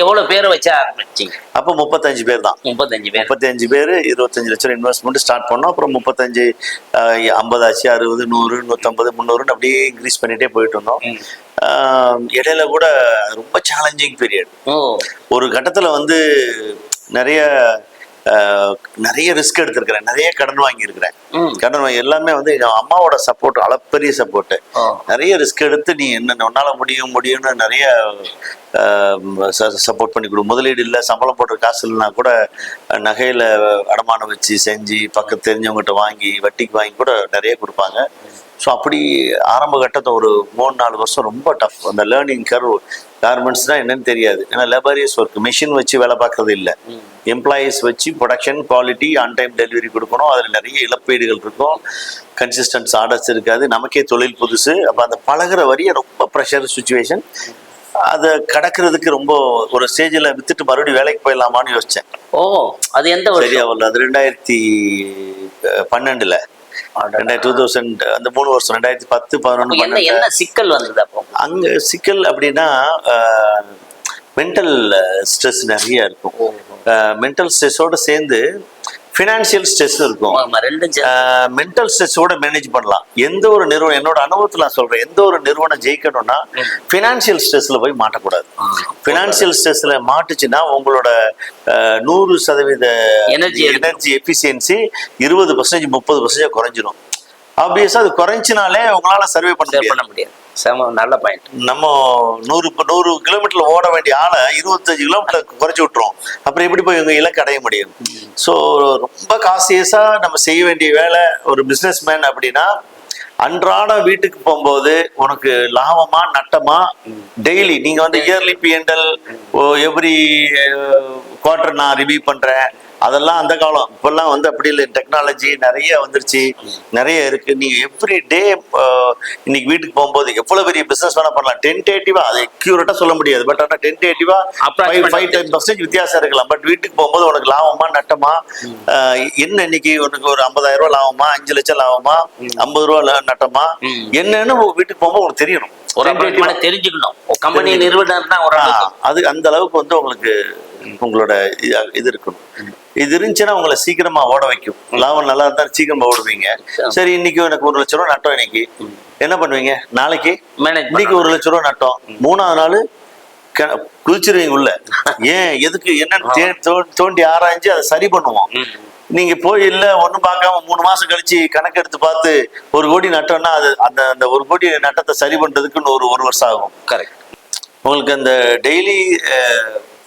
எவ்வளவு பேரை வச்சு ஆரம்பிச்சிங்க? அப்போ 35 பேர் தான். 35 பேர் 25 லட்சம் இன்வெஸ்ட்மெண்ட் ஸ்டார்ட் பண்ணோம். அப்புறம் 35 50 ஆச்சு, 60 100 150 300 அப்படியே இன்க்ரீஸ் பண்ணிட்டே போயிட்டு இருந்தோம். இடையில கூட ரொம்ப சேலஞ்சிங் பீரியட். ஒரு கட்டத்துல வந்து நிறைய நிறைய ரிஸ்க் எடுத்திருக்கிறேன், நிறைய கடன் வாங்கியிருக்கிறேன். கடன் வாங்கி எல்லாமே வந்து எங்க அம்மாவோட சப்போர்ட், அளப்பரிய சப்போர்ட். நிறைய ரிஸ்க் எடுத்து நீ என்ன உன்னால முடியும்னு நிறைய சப்போர்ட் பண்ணி கொடு. முதலீடு இல்லை, சம்பளம் போடுற காசு இல்லைன்னா கூட நகையில அடமானம் வச்சு செஞ்சு பக்கத்து தெரிஞ்சவங்ககிட்ட வாங்கி வட்டிக்கு வாங்கி கூட நிறைய கொடுப்பாங்க. ஸோ அப்படி ஆரம்ப கட்டத்தை ஒரு 3-4 வருஷம் ரொம்ப டஃப். அந்த லேர்னிங் கர்வ். கார்மெண்ட்ஸ்னால் என்னன்னு தெரியாது, ஏன்னா லேபரியஸ் ஒர்க், மிஷின் வச்சு வேலை பார்க்கறது இல்லை, எம்ப்ளாயீஸ் வச்சு production, quality, on time delivery கொடுக்கணும். அதில் நிறைய இழப்பீடுகள் இருக்கும், கன்சிஸ்டன்ஸ் ஆர்டர்ஸ் இருக்காது, நமக்கே தொழில் புதுசு. அப்போ அந்த பழகிற வரைய ரொம்ப ப்ரெஷர் சுச்சுவேஷன். அதை கடக்கிறதுக்கு ரொம்ப ஒரு ஸ்டேஜில் வித்துட்டு மறுபடியும் வேலைக்கு போயிடலாமான்னு யோசித்தேன். அது எந்த சரியா வரல. அது 2012 2000 அந்த 3 வருஷம் 2010, 11, என்ன சிக்கல் வந்தது அப்போ? அங்க சிக்கல் அப்படின்னா மென்டல் ஸ்ட்ரெஸ் நிறைய இருக்கும். மென்டல் ஸ்ட்ரெஸ்ஸோட சேர்ந்து ஃபினான்ஷியல் ஸ்ட்ரெஸ் இருக்கும். மென்டல் ஸ்ட்ரெஸ்ஸோட மேனேஜ் பண்ணலாம். எந்த ஒரு நிறுவனம், என்னோட அனுபவத்தில் நான் சொல்றேன், எந்த ஒரு நிறுவனம் ஜெயிக்கணும்னா ஃபினான்ஷியல் ஸ்ட்ரெஸ்ல போய் மாட்டக்கூடாது. ஃபினான்ஷியல் ஸ்ட்ரெஸ்ல மாட்டுச்சுன்னா உங்களோட 100% எனர்ஜி எஃபிஷியன்சி 20%, 30% குறைஞ்சிடும். ஆப்வியஸா அது குறைஞ்சினாலே உங்களால சர்வே பண்ண முடியாது. நல்ல பாயிண்ட். நம்ம 100 கிலோமீட்டர்ல ஓட வேண்டிய ஆளை 25 கிலோமீட்டர் குறைச்சி விட்டுரும். அப்புறம் எப்படி போய் உங்க இலக்கு அடைய முடியும்? ஸோ ரொம்ப காசியஸா நம்ம செய்ய வேண்டிய வேலை. ஒரு பிசினஸ் மேன் அப்படின்னா அன்றாட வீட்டுக்கு போகும்போது உனக்கு லாபமா நட்டமா, டெய்லி நீங்க வந்து இயர்லி பிஎன்எல் எவ்ரி குவார்டர் நான் ரிவ்யூ பண்றேன். அதெல்லாம் அந்த காலம். இப்பெல்லாம் வந்து அப்படி இல்லை, டெக்னாலஜி நிறைய வந்துருச்சு, நிறைய இருக்கு. நீங்க எவ்ரி டே இன்னைக்கு வீட்டுக்கு போகும்போது எவ்வளவு பெரிய பிசினஸ் வேணா பண்ணலாம். டென்டேட்டிவா அதை அக்யூரேட்டா சொல்ல முடியாது, பட் ஆனால் டென்டேட்டிவா 5-10% வித்தியாசம் இருக்கலாம். பட் வீட்டுக்கு போகும்போது உனக்கு லாபமா நட்டமா, என்ன இன்னைக்கு உனக்கு ஒரு 50,000 ரூபாய் லாபமா, 5 லட்சம் லாபமா, 50 ரூபா நட்டமா, என்னன்னு வீட்டுக்கு போகும்போது உங்களுக்கு தெரியணும், தெரிஞ்சுக்கணும். கம்பெனி நிறுவனம் அது அந்த அளவுக்கு வந்து உங்களுக்கு உங்களோட இது இருக்கணும். இது இருந்துச்சுன்னா உங்களை சீக்கிரமா ஓட வைக்கும். லாபம் நல்லா இருந்தா சீக்கிரமா ஓடுவீங்க. சரி, இன்னைக்கு எனக்கு 1 லட்சம் ரூபா நட்டம், இன்னைக்கு என்ன பண்ணுவீங்க? நாளைக்கு இன்னைக்கு 1 லட்சம் ரூபா நட்டம், 3ஆவது நாள் குதிச்சிருவீங்க உள்ள. ஏன், எதுக்கு, என்னன்னு தோண்டி ஆராய்ஞ்சு அதை சரி பண்ணுவோம். நீங்க போய் இல்ல ஒண்ணும் பார்க்காம 3 மாசம் கழிச்சு கணக்கு எடுத்து பார்த்து 1 கோடி நட்டம்னா அது அந்த 1 கோடி நட்டத்தை சரி பண்றதுக்குன்னு ஒரு வருஷம் ஆகும். கரெக்ட். உங்களுக்கு அந்த டெய்லி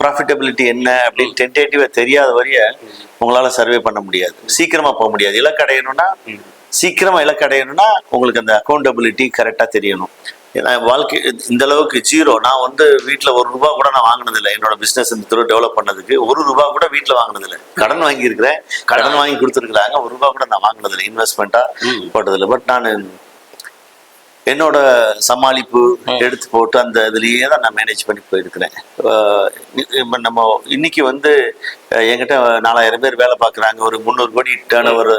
ப்ராஃபிட்டபிலிட்டி என்ன அப்படின்னு டென்டேட்டிவா தெரியாத வரைய உங்களால சர்வே பண்ண முடியாது, சீக்கிரமா போக முடியாது. சீக்கிரமா இலக்கடையணும்னா உங்களுக்கு அந்த அக்கௌண்டபிலிட்டி கரெக்டா தெரியணும். ஏன்னா வாழ்க்கை இந்த அளவுக்கு ஜீரோ. நான் வந்து வீட்டில் 1 ரூபா கூட நான் வாங்கினதில்லை. என்னோட பிசினஸ் இந்த துறை டெவலப் பண்ணதுக்கு 1 ரூபா கூட வீட்டில் வாங்கினதில்லை. கடன் வாங்கியிருக்கிறேன், கடன் வாங்கி கொடுத்துருக்குறாங்க, 1 ரூபா கூட நான் வாங்கினதில்லை, இன்வெஸ்ட்மெண்ட்டா போட்டதில்லை. பட் நான் என்னோட சமாளிப்பு எடுத்து போட்டு அந்த இதுலயே தான் நான் மேனேஜ் பண்ணி போயிருக்கிறேன். நம்ம இன்னைக்கு வந்து என்கிட்ட 4000 பேர் வேலை பார்க்குறாங்க, ஒரு 300 கோடி டேர்ன் ஓவர்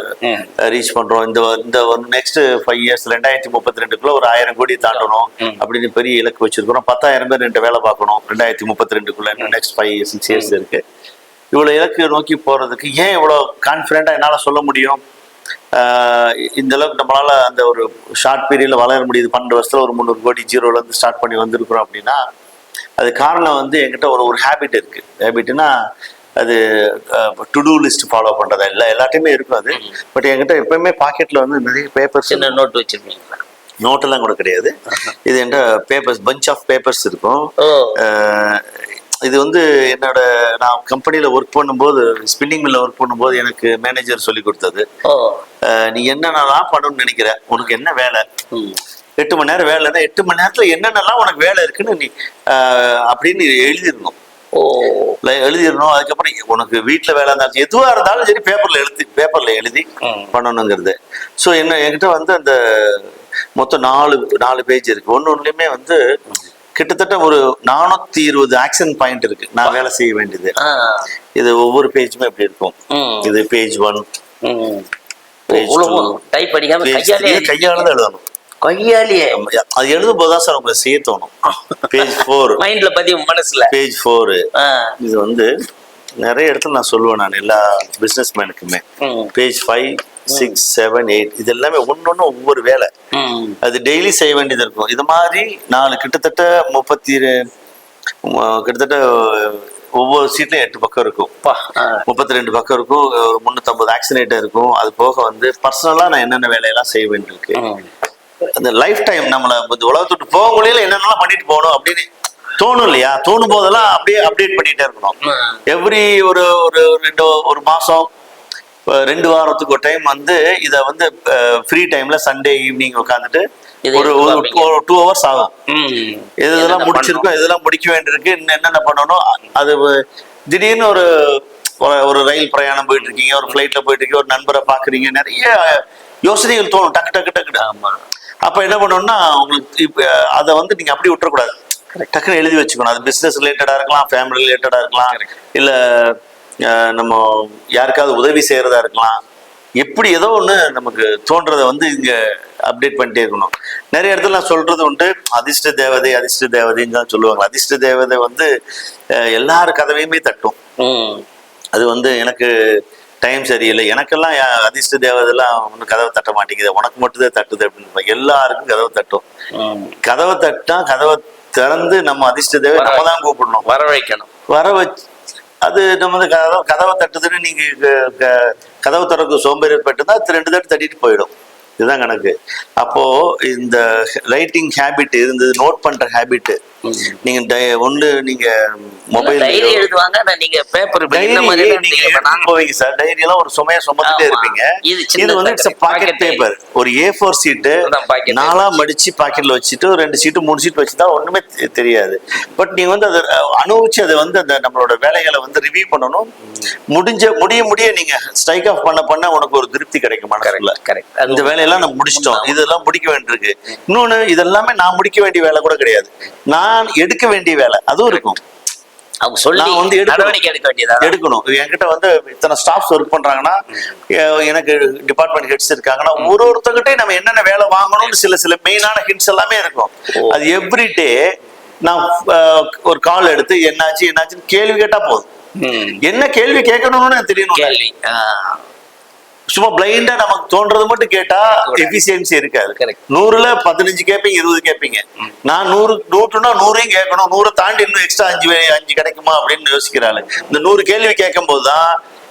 ரீச் பண்றோம். இந்த நெக்ஸ்ட் 5 இயர்ஸ் 2032 ஒரு 1000 கோடி தாண்டணும் அப்படின்னு பெரிய இலக்கு வச்சிருக்கிறோம். 10,000 பேர் என்கிட்ட வேலை பார்க்கணும் 2032 நெக்ஸ்ட் 5-6 இயர்ஸ் இருக்கு. இவ்வளவு இலக்கு நோக்கி போறதுக்கு ஏன் இவ்வளவு கான்ஃபிடென்ட்டா என்னால சொல்ல முடியும்? இந்த அளவுக்கு நம்மளால அந்த ஒரு ஷார்ட் பீரியட்ல வளர முடியுது. 12 வருஷத்துல ஒரு 300 கோடி ஜீரோல இருந்து ஸ்டார்ட் பண்ணி வந்திருக்கிறோம் அப்படின்னா அது காரணம் வந்து என்கிட்ட ஒரு ஹேபிட் இருக்கு. ஹேபிட்னா அது டு டூ லிஸ்ட் ஃபாலோ பண்றதா இல்லை, எல்லாத்தையுமே இருக்கும் அது. பட் என்கிட்ட எப்பயுமே பாக்கெட்ல வந்து நிறைய பேப்பர்ஸ், நோட் வச்சிருக்கீங்களா? நோட்டெல்லாம் கூட கிடையாது. இது என்கிட்ட பேப்பர்ஸ், பஞ்ச் ஆஃப் பேப்பர்ஸ் இருக்கும். இது வந்து என்னோட நான் கம்பெனியில ஒர்க் பண்ணும்போது, ஸ்பின்னிங் மில்ல ஒர்க் பண்ணும்போது எனக்கு மேனேஜர் சொல்லி கொடுத்தது. நீ என்னென்னலாம் பண்ணணும்னு நினைக்கிற, உனக்கு என்ன வேலை, 8 மணி நேரம் வேலைன்னா 8 மணி நேரத்துல என்னென்னலாம் உனக்கு வேலை இருக்குன்னு நீ அப்படின்னு எழுதிடணும். எழுதிடணும். அதுக்கப்புறம் உனக்கு வீட்டுல வேலை இருந்தாலும் எதுவா இருந்தாலும் சரி பேப்பர்ல எழுதி பண்ணணுங்கிறது. ஸோ என்கிட்ட வந்து அந்த மொத்தம் 4 பேஜ் இருக்கு. ஒன்னொன்னுலயுமே வந்து கிட்டத்தட்ட ஒரு 420 ஆக்ஷன் பாயிண்ட் இருக்கு நான் வேலை செய்ய வேண்டியது. இது ஒவ்வொரு பேஜுமே எப்படி இருக்கும். இது பேஜ் 1, பேஜ் 2, கையால தான் எழுதணும். கையாலேயே அது எழுதும் போதுதான் சார் உங்களுக்கு செய்ய தோணும். பேஜ் 4 மைண்ட்ல பதியும், மனசுல. பேஜ் 4 இது வந்து நிறைய இடத்துல நான் சொல்லுவேன், நான் எல்லா பிசினஸ் மேனுக்குமே. பேஜ் 5, 6, 7, 8 இது எல்லாமே ஒன்னொன்னு ஒவ்வொரு வேலை, அது டெய்லி செய்ய வேண்டியது இருக்கும். இது மாதிரி 4 கிட்டத்தட்ட ஒவ்வொரு சீட்லயும் 8 பக்கம் இருக்கும், 32 பக்கம் இருக்கும், ஒரு 350 ஆக்சிலேட்டர் இருக்கும். அது போக வந்து பர்சனலா நான் என்னென்ன வேலையெல்லாம் செய்ய வேண்டியிருக்கு, அந்த லைஃப் டைம் நம்மள இந்த உலகத்துட்டு போகக்குள்ள என்னென்னலாம் பண்ணிட்டு போகணும் அப்படின்னு தோணும் இல்லையா? தோணும் போதெல்லாம் அப்படியே அப்டேட் பண்ணிட்டே இருக்கணும். எவ்ரி ஒரு ஒரு மாசம் 2 வாரத்துக்கு ஒரு டைம் வந்து இதை வந்து ஃப்ரீ டைம்ல சண்டே ஈவினிங் உட்காந்துட்டு ஒரு 2 hours ஆகும். இதெல்லாம் முடிச்சிருக்கோம், இதெல்லாம் முடிக்க வேண்டியிருக்கு, இன்னும் என்னென்ன பண்ணணும். அது திடீர்னு ஒரு ரயில் பிரயாணம் போயிட்டு இருக்கீங்க, ஒரு ஃபிளைட்ல போயிட்டு இருக்கீங்க, ஒரு நண்பரை பாக்குறீங்க, நிறைய யோசனைகள் தோணும் டக்கு டக்கு டக்கு. அப்ப என்ன பண்ணணும்னா உங்களுக்கு இப்ப அதை வந்து நீங்க அப்படி விட்டுறக்கூடாது, டக்குன்னு எழுதி வச்சுக்கணும். அது பிசினஸ் ரிலேட்டடா இருக்கலாம், ஃபேமிலி ரிலேட்டடா இருக்கலாம், இல்ல நம்ம யாருக்காவது உதவி செய்யறதா இருக்கலாம். எப்படி ஏதோ ஒண்ணு நமக்கு தோன்றதை வந்து இங்க அப்டேட் பண்ணிட்டே இருக்கணும். நிறைய இடத்துல நான் சொல்றது உண்டு, அதிர்ஷ்ட தேவதை அதிர்ஷ்ட தேவதைன்னு தான் சொல்லுவாங்க. அதிர்ஷ்ட தேவதை வந்து எல்லார் கதவையுமே தட்டும். அது வந்து எனக்கு டைம் சரியில்லை, எனக்கெல்லாம் அதிர்ஷ்ட தேவதைலாம் ஒன்றும் கதவை தட்ட மாட்டேங்குது, உனக்கு மட்டும்தான் தட்டுது அப்படின்னு எல்லாருக்கும் கதவை தட்டும். கதவை தட்டா கதவை திறந்து நம்ம அதிர்ஷ்ட தேவை நம்ம தான் கூப்பிடணும், வர வைக்கணும். வர வச்சு அது நம்ம வந்து கதவை தட்டுதுன்னு நீங்க கதவை திறக்க சோம்பேறிப்பட்டுதான் 2 தட்டு தட்டிட்டு போயிடும். இதுதான் கணக்கு. அப்போ இந்த ரைட்டிங் ஹேபிட் இருந்தது, நோட் பண்ற ஹேபிட், நீங்க ஒண்ணு நீங்க மொபைல் எழுதுவாங்க, நீங்க பேப்பர் போவீங்க சார், டைரி எல்லாம் ஒரு சுமையா சுமந்துட்டே இருப்பீங்க. இது வந்து இட்ஸ் பாக்கெட் பேப்பர், ஒரு A4 சீட்டு 4ஆ மடிச்சு பாக்கெட்ல வச்சுட்டு 2 சீட்டு 3 சீட் வச்சுட்டா ஒண்ணுமே தெரியாது. பட் நீங்க வந்து அதை அனுபவிச்சு அதை வந்து அந்த நம்மளோட வேலைகளை வந்து ரிவ்யூ பண்ணணும். முடிய நீங்க ஸ்ட்ரைக் ஆஃப் பண்ண உனக்கு ஒரு திருப்தி கிடைக்கும் மனசுல. இந்த வேலையெல்லாம் நம்ம முடிச்சிட்டோம், இதெல்லாம் முடிக்க வேண்டியிருக்கு. இன்னொன்னு, இதெல்லாமே நான் முடிக்க வேண்டிய வேலை கூட கிடையாது, நான் எடுக்க வேண்டிய வேலை அதுவும் இருக்கும். அவங்க சொல்லி வந்து எடுக்கணும். என்கிட்ட வந்து இத்தனை ஸ்டாஃப்ஸ் ஒர்க் பண்றாங்கன்னா, எனக்கு டிபார்ட்மெண்ட் ஹெட்ஸ் இருக்காங்கன்னா, ஒருத்தர்கிட்ட நம்ம என்னென்ன வேலை வாங்கணும்னு சில மெயினான ஹிண்ட்ஸ் எல்லாமே இருக்கும். அது எவ்ரிடே நான் ஒரு கால் எடுத்து என்னாச்சுன்னு கேள்வி கேட்டா போதும். என்ன கேள்வி கேட்கணும்னு தெரியணும். சும்மா பிளைண்டா நமக்கு தோன்றது மட்டும் கேட்டா எஃபிசியன்சி இருக்காது. 100ல 15 கேட்பீங்க, 20 கேட்பீங்க. நான் 100னா 100ஐயும் கேட்கணும், 100 தாண்டி இன்னும் எக்ஸ்ட்ரா 5 கிடைக்குமா அப்படின்னு யோசிக்கிறாள். இந்த 100 கேள்வி கேட்கும் போதுதான்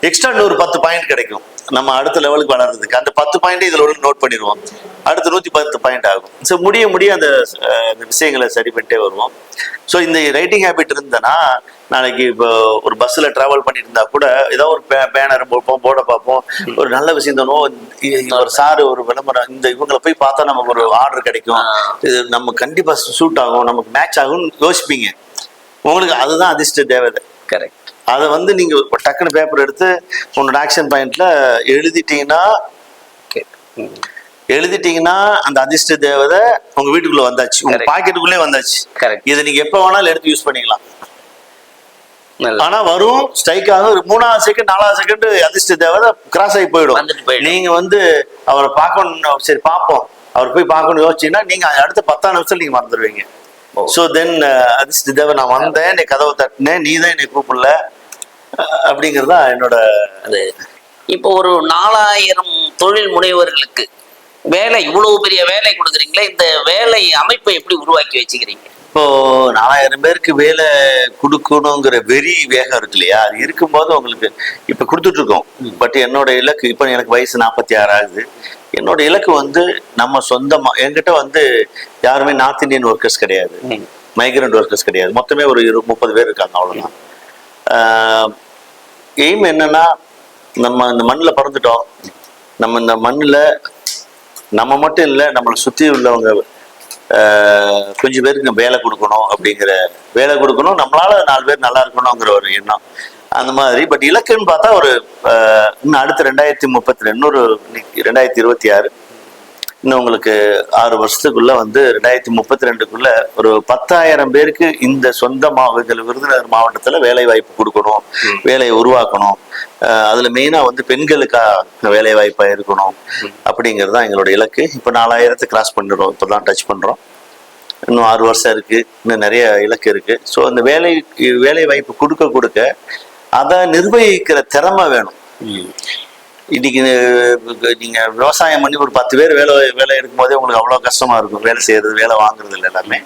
எக்ஸ்ட்ரா 10 பாயிண்ட் கிடைக்கும். நம்ம அடுத்த லெவலுக்கு வளர்றதுக்கு அந்த 10 பாயிண்ட் இதுல ஒன்று நோட் பண்ணிடுவோம், அடுத்து 110 பாயிண்ட் ஆகும். ஸோ முடிய அந்த விஷயங்களை சரி பண்ணிட்டே வருவோம். ஸோ இந்த ரைட்டிங் ஹேபிட் இருந்ததுன்னா, நாளைக்கு இப்போ ஒரு பஸ்ல டிராவல் பண்ணிட்டு இருந்தா கூட ஏதோ ஒரு பேனர் பார்ப்போம், போர்டை பார்ப்போம், ஒரு நல்ல விஷயம் தோணும், ஒரு சாரு ஒரு விளம்பரம், இந்த இவங்களை போய் பார்த்தா நமக்கு ஒரு ஆர்டர் கிடைக்கும், இது நம்ம கண்டிப்பா சூட் ஆகும், நமக்கு மேட்ச் ஆகும்னு யோசிப்பீங்க. உங்களுக்கு அதுதான் அதிர்ஷ்ட தேவதை. கரெக்ட். அதை வந்து நீங்க டக்குனு பேப்பர் எடுத்து உன்னோட ஆக்ஷன் பாயிண்ட்ல எழுதிட்டீங்கன்னா அந்த அதிர்ஷ்ட தேவதை உங்க வீட்டுக்குள்ள வந்தாச்சு, உங்க பாக்கெட்டுக்குள்ளே வந்தாச்சு. இதை நீங்க எப்ப வேணாலும் எடுத்து யூஸ் பண்ணிக்கலாம். ஆனா வரும், ஸ்ட்ரைக் ஆகும், 3ஆவது செகண்ட் 4ஆவது செகண்ட் அதிர்ஷ்ட தேவதை கிராஸ் ஆகி போயிடும். நீங்க வந்து அவரை பார்க்கணும், சரி பார்ப்போம், அவர் போய் பார்க்கணும் யோசிச்சீங்கன்னா நீங்க அடுத்த 10ஆம் நிமிஷத்துல நீங்க மறந்துடுவீங்க. ஸோ தென் அதிர்ஷ்ட தேவை நான் வந்தேன், நீ கதவை தட்டினேன், நீ தான் என்னை கூப்பிடல அப்படிங்கிறதா என்னோட அது. இப்போ ஒரு 4000 தொழில் முனைவர்களுக்கு வேலை, இவ்வளவு பெரிய வேலை கொடுக்குறீங்களே, இந்த வேலை அமைப்பை எப்படி உருவாக்கி வச்சுக்கிறீங்க? இப்போ 4000 பேருக்கு வேலை கொடுக்கணுங்கிற வெறி வேகம் இருக்கு இல்லையா, அது இருக்கும்போது உங்களுக்கு இப்ப கொடுத்துட்டு இருக்கோம். பட் என்னோட இலக்கு, இப்ப எனக்கு வயசு 46 ஆகுது, என்னோட இலக்கு வந்து நம்ம சொந்தமா, என்கிட்ட வந்து யாருமே நார்த் இந்தியன் ஒர்க்கர்ஸ் கிடையாது, மைக்ரண்ட் ஒர்க்கர்ஸ் கிடையாது, மொத்தமே ஒரு 30 பேர் இருக்காங்க, அவ்வளவுதான். எய்ம் என்னன்னா, நம்ம இந்த மண்ணில் பிறந்துட்டோம், நம்ம இந்த மண்ணில் நம்ம மட்டும் இல்லை, நம்மளை சுற்றி உள்ளவங்க கொஞ்சம் பேருக்கு வேலை கொடுக்கணும், வேலை கொடுக்கணும், நம்மளால 4 பேர் நல்லா இருக்கணுங்கிற ஒரு எண்ணம், அந்த மாதிரி. பட் இலக்குன்னு பார்த்தா ஒரு இன்னும் அடுத்த 2032, இன்னொரு 2026, இன்னும் உங்களுக்கு 6 வருஷத்துக்குள்ள வந்து 2032க்குள்ள ஒரு 10,000 பேருக்கு இந்த சொந்த விருதுநகர் மாவட்டத்துல வேலை வாய்ப்பு கொடுக்கணும், வேலையை உருவாக்கணும். அதுல மெயினா வந்து பெண்களுக்கா வேலை வாய்ப்பா இருக்கணும் அப்படிங்கிறது தான் எங்களோட இலக்கு. இப்ப 4000 கிராஸ் பண்ணிடுறோம், இப்பதான் டச் பண்றோம். இன்னும் 6 வருஷம் இருக்கு, இன்னும் நிறைய இலக்கு இருக்கு. ஸோ அந்த வேலை வாய்ப்பு கொடுக்க அதை நிர்வகிக்கிற திறமை வேணும். இன்னைக்கு நீங்க விவசாயம் பண்ணி ஒரு 10 பேர் வேலை எடுக்கும் போதே உங்களுக்கு அவ்வளவு கஷ்டமா இருக்கும், வேலை செய்யறது, வேலை வாங்குறது இல்லை எல்லாமே.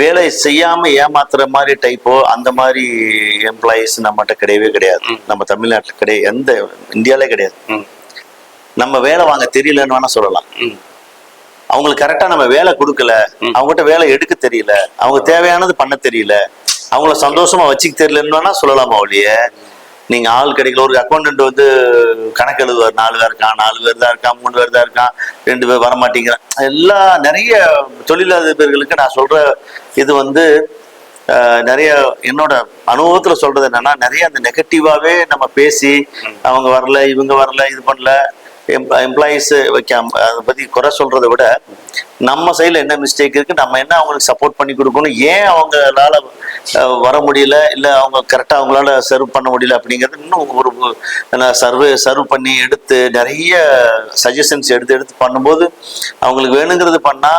வேலை செய்யாம ஏமாத்துற மாதிரி டைப்போ அந்த மாதிரி எம்ப்ளாயிஸ் நம்மகிட்ட கிடையவே கிடையாது. நம்ம தமிழ்நாட்டுல கிடையாது, எந்த இந்தியாலே கிடையாது. நம்ம வேலை வாங்க தெரியலன்னு வேணா சொல்லலாம். அவங்களுக்கு கரெக்டா நம்ம வேலை கொடுக்கல, அவங்ககிட்ட வேலை எடுக்க தெரியல, அவங்க தேவையானது பண்ண தெரியல, அவங்கள சந்தோஷமா வச்சுக்க தெரியலன்னு வேணா சொல்லலாமா ஒழிய, நீங்க ஆள் கிடைக்கல. ஒரு அக்கௌண்டன்ட் வந்து கணக்கு எழுதுவார், 4 பேர் இருக்கான், 4 பேர் தான் இருக்கான், 3 பேர் தான் இருக்கான், 2 பேர் வரமாட்டேங்கிறான். எல்லா நிறைய தொழிலதிபர்களுக்கு நான் சொல்ற இது வந்து நிறைய என்னோட அனுபவத்துல சொல்றது என்னன்னா, நிறைய அந்த நெகட்டிவாவே நம்ம பேசி அவங்க வரல, இவங்க வரல, இது பண்ணல, எம்ப்ளாயிஸ் வைக்காம அதை பத்தி குறை சொல்றதை விட நம்ம சைட்ல என்ன மிஸ்டேக் இருக்கு, நம்ம என்ன அவங்களுக்கு சப்போர்ட் பண்ணி கொடுக்கணும், ஏன் அவங்களால வர முடியல, இல்ல அவங்க கரெக்டா அவங்களால சர்வ் பண்ண முடியல அப்படிங்கிறது இன்னும் ஒரு சர்வ் பண்ணி எடுத்து நிறைய சஜஷன்ஸ் எடுத்து பண்ணும்போது அவங்களுக்கு வேணுங்கிறது பண்ணா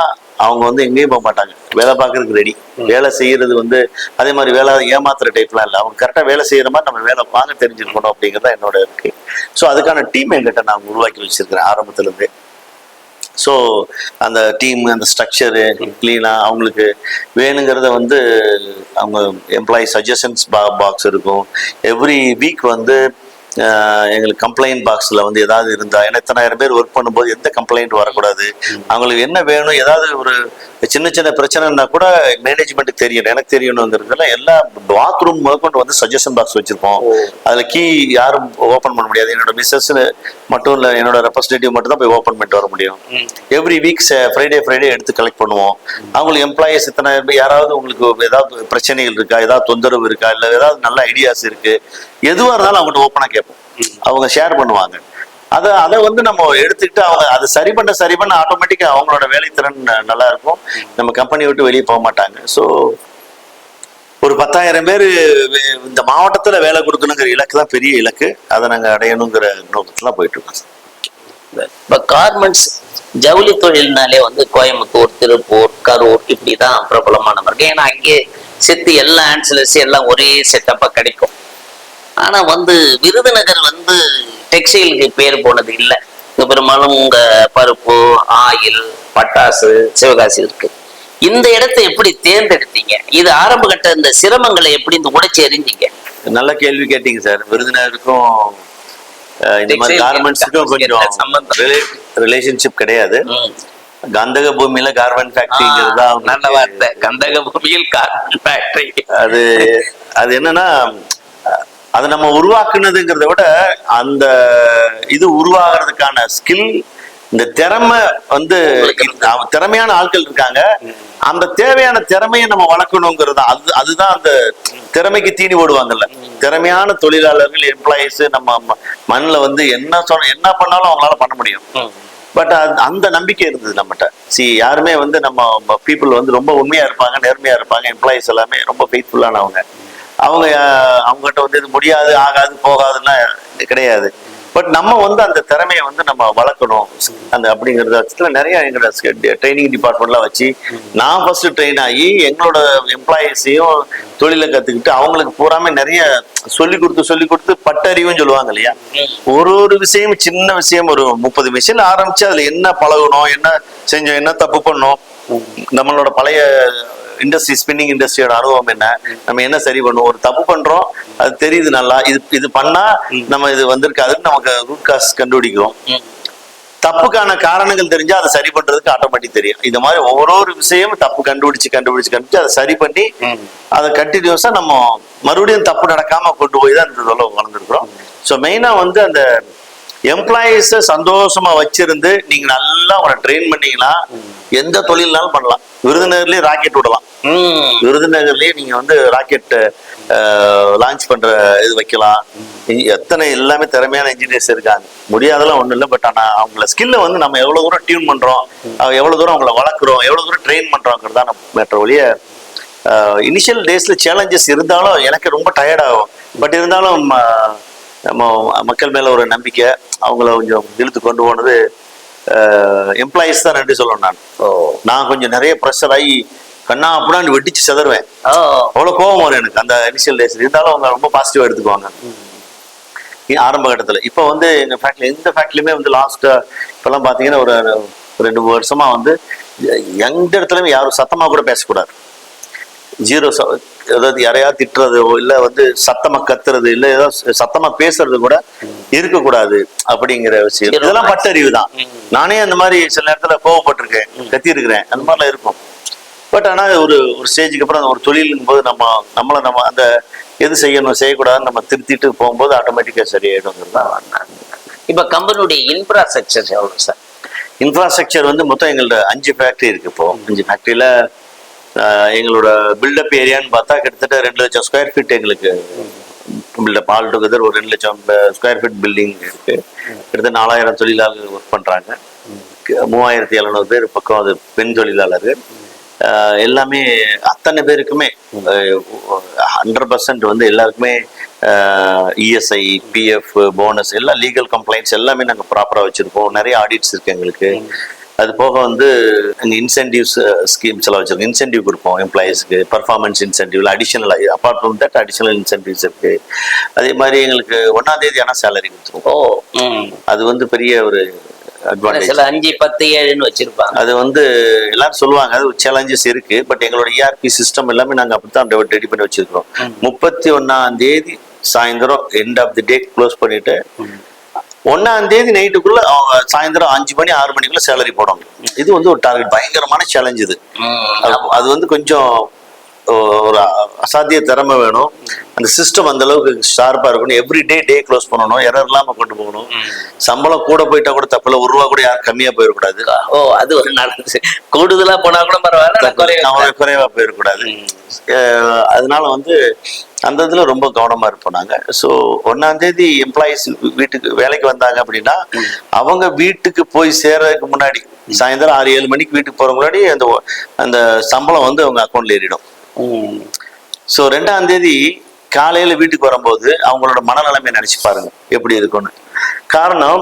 அவங்க வந்து எங்கேயும் போக மாட்டாங்க. வேலை பார்க்கறதுக்கு ரெடி. வேலை செய்யறது வந்து அதே மாதிரி வேலை ஏமாத்துற டைப்லாம் இல்லை. அவங்க கரெக்டாக வேலை செய்யற மாதிரி நம்ம வேலை வாங்க தெரிஞ்சிருக்கணும் அப்படிங்கிறத என்னோட இருக்கு. ஸோ அதுக்கான டீம் என்கிட்ட நான் உருவாக்கி வச்சிருக்கிறேன் ஆரம்பத்துல இருந்தே. ஸோ அந்த டீம், அந்த ஸ்ட்ரக்சரு கிளீனாக அவங்களுக்கு வேணுங்கிறத வந்து அவங்க எம்ப்ளாயி சஜஷன்ஸ் பாக்ஸ் இருக்கும். எவ்ரி வீக் வந்து எங்களுக்கு கம்ப்ளைண்ட் பாக்ஸில் வந்து ஏதாவது இருந்தா, ஏன்னா இத்தனாயிரம் பேர் ஒர்க் பண்ணும்போது எந்த கம்ப்ளைண்ட் வரக்கூடாது, அவங்களுக்கு என்ன வேணும், ஏதாவது ஒரு சின்ன சின்ன பிரச்சனைன்னா கூட மேனேஜ்மெண்ட்டுக்கு தெரியணும், எனக்கு தெரியணுங்கிறதுல எல்லா பாத்ரூம் முதற்கொண்டு வந்து சஜஷன் பாக்ஸ் வச்சிருப்போம். அதில் கீ யாரும் ஓப்பன் பண்ண முடியாது. என்னோட மிஸ்ஸஸ் மட்டும் இல்லை, என்னோட ரெப்ரஸன்டேட்டிவ் மட்டும் தான் போய் ஓப்பன் பண்ணிட்டு வர முடியும். எவ்ரி வீக் ஃப்ரைடே எடுத்து கலெக்ட் பண்ணுவோம். அவங்களுக்கு எம்ப்ளாயிஸ் இத்தனாயிரம் பேர், யாராவது உங்களுக்கு ஏதாவது பிரச்சனைகள் இருக்கா, ஏதாவது தொந்தரவு இருக்கா, இல்லை ஏதாவது நல்ல ஐடியாஸ் இருக்கு, எதுவாக இருந்தாலும் அவங்ககிட்ட ஓப்பனாக கேட்போம். அவங்க ஷேர் பண்ணுவாங்க. அதை வந்து நம்ம எடுத்துக்கிட்டு அவங்க அதை சரி பண்ண ஆட்டோமேட்டிக்கா அவங்களோட வேலைத்திறன் நல்லா இருக்கும். நம்ம கம்பெனி விட்டு வெளியே போக மாட்டாங்க. ஸோ ஒரு 10,000 பேர் இந்த மாவட்டத்துல வேலை கொடுக்கணுங்கிற இலக்கு தான் பெரிய இலக்கு. அதை நாங்க அடையணுங்கிற நோக்கத்துல போயிட்டு இருக்கோம். இப்ப கார்மெண்ட்ஸ் ஜவுளி தொழில்னாலே வந்து கோயம்புத்தூர், திருப்பூர், கரூர் இப்படிதான் பிரபலமான இருக்கு. ஏன்னா அங்கே செத்து எல்லா ஆன்சலர்ஸ் எல்லாம் ஒரே செட்டப்பா கிடைக்கும். ஆனா வந்து விருதுநகர் வந்து டெக்ஸ்டைலுக்கு பேர் போனது இல்லை. பெரும்பாலும் உங்க பருப்பு, ஆயில், பட்டாசு, சிவகாசி இருக்கு. இந்த இடத்தை எப்படி தேர்ந்தெடுத்தீங்க? இது ஆரம்ப கட்ட இந்த சிரமங்களை எப்படி இந்த உடைச்சு எறிஞ்சீங்க? நல்ல கேள்வி கேட்டீங்க சார். விருதுநகருக்கும் இந்த மாதிரி கார்மெண்ட்ஸுக்கும் கொஞ்சம் ரிலேஷன்ஷிப் கிடையாது. கந்தக பூமியில கார்மெண்ட் ஃபேக்டரிங்கிறது தான் நல்ல வார்த்தை. கந்தக பூமியில் கார்மெண்ட் ஃபேக்டரி. அது என்னன்னா, அதை நம்ம உருவாக்குனதுங்கிறத விட அந்த இது உருவாகிறதுக்கான ஸ்கில், இந்த திறமை வந்து திறமையான ஆட்கள் இருக்காங்க. அந்த தேவையான திறமையை நம்ம வளர்க்கணுங்கிறது அதுதான். அந்த திறமைக்கு தீனி போடுவாங்கல்ல, திறமையான தொழிலாளர்கள், எம்ப்ளாயிஸ் நம்ம மண்ணில் வந்து என்ன பண்ணாலும் அவங்களால பண்ண முடியும். பட் அந்த நம்பிக்கை இருந்தது நம்மகிட்ட. யாருமே வந்து நம்ம பீப்புள் வந்து ரொம்ப உண்மையா இருப்பாங்க, நேர்மையா இருப்பாங்க. எம்ப்ளாயிஸ் எல்லாமே ரொம்ப ஃபெய்த்ஃபுல்லானவங்க. அவங்ககிட்ட வந்து இது முடியாது, ஆகாது, போகாதுன்னா கிடையாது. பட் நம்ம வந்து அந்த திறமையை வந்து நம்ம வளர்க்கணும் அப்படிங்கிறத வச்சுல நிறைய எங்களோட ட்ரைனிங் டிபார்ட்மெண்ட்லாம் வச்சு நான் ஃபர்ஸ்ட் ட்ரெயின் ஆகி எங்களோட எம்ப்ளாயிஸையும் தொழிலை கத்துக்கிட்டு அவங்களுக்கு பூராமே நிறைய சொல்லி கொடுத்து பட்டறிவும் சொல்லுவாங்க இல்லையா. ஒரு விஷயம், சின்ன விஷயம், ஒரு 30 மிஷின் ஆரம்பிச்சு அதுல என்ன பழகணும், என்ன செஞ்சோம், என்ன தப்பு பண்ணோம், நம்மளோட பழைய இண்டஸ்ட்ரி, ஸ்பின்னிங் இண்டஸ்ட்ரியோட அனுபவம் என்ன, நம்ம என்ன சரி பண்ணுவோம், ஒரு தப்பு பண்றோம் அது தெரியுது நல்லா, இது பண்ணா நம்ம இது வந்திருக்காதுன்னு நமக்கு ரூட் காஸ் கண்டுபிடிக்கிறோம். தப்புக்கான காரணங்கள் தெரிஞ்சா அதை சரி பண்றதுக்கு ஆட்டோமேட்டிக் தெரியும். இந்த மாதிரி ஒவ்வொரு விஷயமும் தப்பு கண்டுபிடிச்சு அதை சரி பண்ணி அதை கண்டினியூஸா நம்ம மறுபடியும் தப்பு நடக்காம கொண்டு போய் தான் இந்த தொழில் வளர்ந்துருக்கிறோம். ஸோ மெயினா வந்து அந்த எம்ப்ளாயிஸ சந்தோஷமா வச்சிருந்து நீங்க நல்லா அவங்களை ட்ரெயின் பண்ணீங்கன்னா எந்த தொழில்னாலும் பண்ணலாம். விருதுநகர்லயே ராக்கெட் விடலாம். விருதுநகர்லயே நீங்க வந்து ராக்கெட் லான்ச் பண்ற இது வைக்கலாம். எத்தனை எல்லாமே திறமையான இன்ஜினியர்ஸ் இருக்காங்க. முடியாதெல்லாம் ஒண்ணும் இல்லை. பட் ஆனா அவங்கள ஸ்கில்ல வந்து நம்ம எவ்வளவு தூரம் டியூன் பண்றோம், எவ்வளவு தூரம் அவங்கள வளர்க்குறோம், எவ்வளவு தூரம் ட்ரெயின் பண்றோங்கிறது தான் மற்ற ஒழிய இனிஷியல் டேஸ்ல சேலஞ்சஸ் இருந்தாலும் எனக்கு ரொம்ப டயர்ட் ஆகும். பட் இருந்தாலும் நம்ம மக்கள் மேல ஒரு நம்பிக்கை, அவங்கள கொஞ்சம் இழுத்து கொண்டு போனது எம்ப்ளாயிஸ் தான் நன்றி சொல்லணும். நான் கொஞ்சம் நிறைய ப்ரெஷர் ஆகி கண்ணா அப்படின்னு வெட்டிச்சு செதறுவேன். அவ்வளவு கோபம் வரும் எனக்கு அந்த இனிஷியல் டேஸ்ல. இருந்தாலும் அவங்க ரொம்ப பாசிட்டிவா எடுத்துக்குவாங்க ஆரம்ப கட்டத்துல. இப்ப வந்து எங்க ஃபேக்டரி, எந்த ஃபேக்டரியுமே வந்து லாஸ்ட் இப்பெல்லாம் பாத்தீங்கன்னா ஒரு 2 வருஷமா வந்து எந்த இடத்துலயுமே யாரும் சத்தமா கூட பேசக்கூடாது. ஜீரோ. அதாவது யாரையா திட்டுறதோ இல்ல வந்து சத்தமா கத்துறது இல்ல ஏதோ சத்தமா பேசுறது கூட இருக்கக்கூடாது அப்படிங்கிற விஷயம். இதெல்லாம் பட்டறிவு தான். நானே அந்த மாதிரி சில நேரத்துல கோவப்பட்டிருக்கேன், கத்தி இருக்கிறேன், அந்த மாதிரிலாம் இருக்கும். பட் ஆனா ஒரு ஸ்டேஜுக்கு அப்புறம் ஒரு தொழிலுங்கும் போது நம்ம அந்த எது செய்யணும் செய்யக்கூடாதுன்னு நம்ம திருத்திட்டு போகும்போது ஆட்டோமேட்டிக்கா சரியாயிடுங்கிறது தான். இப்ப கம்பெனியுடைய இன்ஃப்ராஸ்ட்ரக்சர் எவ்வளவு சார்? இன்ஃப்ராஸ்ட்ரக்சர் வந்து மொத்தம் எங்கள்ட்ட 5 ஃபேக்டரி இருக்கு. இப்போ 5 ஃபேக்டரியில எங்களோட பில்டப் ஏரியான்னு பார்த்தா கிட்டத்தட்ட 2 லட்சம் ஸ்கொயர் ஃபீட் எங்களுக்கு பில்டப் ஆல் டுகெதர். ஒரு 2 லட்சம் ஸ்கொயர் ஃபீட் பில்டிங் இருக்கு. கிட்டத்தட்ட 4000 தொழிலாளர்கள் ஒர்க் பண்றாங்க. 3700 பேர் பக்கம் அது பெண் தொழிலாளர்கள். எல்லாமே அத்தனை பேருக்குமே 100% வந்து எல்லாருக்குமே இஎஸ்ஐ, பிஎஃப், போனஸ் எல்லாம் லீகல் கம்ப்ளைண்ட்ஸ் எல்லாமே நாங்கள் ப்ராப்பராக வச்சிருக்கோம். நிறைய ஆடிட்ஸ் இருக்கு எங்களுக்கு. அது போக வந்து எங்கள் இன்சென்டிவ்ஸ் ஸ்கீம்ஸ் எல்லாம் வச்சிருக்கோம். இன்சென்டிவ் கொடுப்போம் எம்ப்ளாயிஸ்க்கு, பர்ஃபார்மன்ஸ் இன்சென்டிவ்ல additional, apart from that additional incentives இருக்கு. அதே மாதிரி எங்களுக்கு 1ஆம் தேதி ஆனால் சேலரி கொடுத்துருவோம். அது வந்து பெரிய ஒரு அட்வான்டேஜ். 5, 10, 7ன்னு வச்சிருப்பாங்க. அது வந்து எல்லாரும் சொல்லுவாங்க, அது சேலஞ்சஸ் இருக்கு. பட் எங்களோட ERP சிஸ்டம் எல்லாமே நாங்கள் அப்படித்தான் ரெடி பண்ணி வச்சிருக்கிறோம். 31ஆம் தேதி சாயந்தரம் end of the day close பண்ணிட்டு 1ஆம் தேதி நைட்டுக்குள்ள அவங்க சாயந்தரம் 5 மணி 6 மணிக்குள்ள சேலரி போடணும். இது வந்து ஒரு டார்கெட், பயங்கரமான சேலஞ்ச் இது. அது வந்து கொஞ்சம் ஒரு அசாத்திய திறமை வேணும். அந்த சிஸ்டம் அந்த அளவுக்கு ஷார்ப்பா இருக்கணும். எவ்ரி டே க்ளோஸ் பண்ணணும், எரர் இல்லாம கொண்டு போகணும். சம்பளம் கூட போயிட்டா கூட தப்பில்ல, ₹1 கூட யாரும் கம்மியா போயிடக்கூடாது. அது ஒரு நல்லது. கூடுதலா போனா கூட பரவாயில்ல, குறைவா போயிடக்கூடாது. அதனால வந்து அந்த இதுல ரொம்ப கவனமா இருப்போம் நாங்க. ஸோ 1ஆம் தேதி எம்ப்ளாயிஸ் வீட்டுக்கு வேலைக்கு வந்தாங்க அப்படின்னா அவங்க வீட்டுக்கு போய் சேர்றதுக்கு முன்னாடி சாயந்தரம் 6-7 மணிக்கு வீட்டுக்கு போற முன்னாடி அந்த சம்பளம் வந்து அவங்க அக்கௌண்ட்ல ஏறிடும். ஸோ 2ஆம் தேதி காலையில வீட்டுக்கு வரும்போது அவங்களோட மனநிலைமை நினைச்சு பாருங்க எப்படி இருக்கும்னு. காரணம்,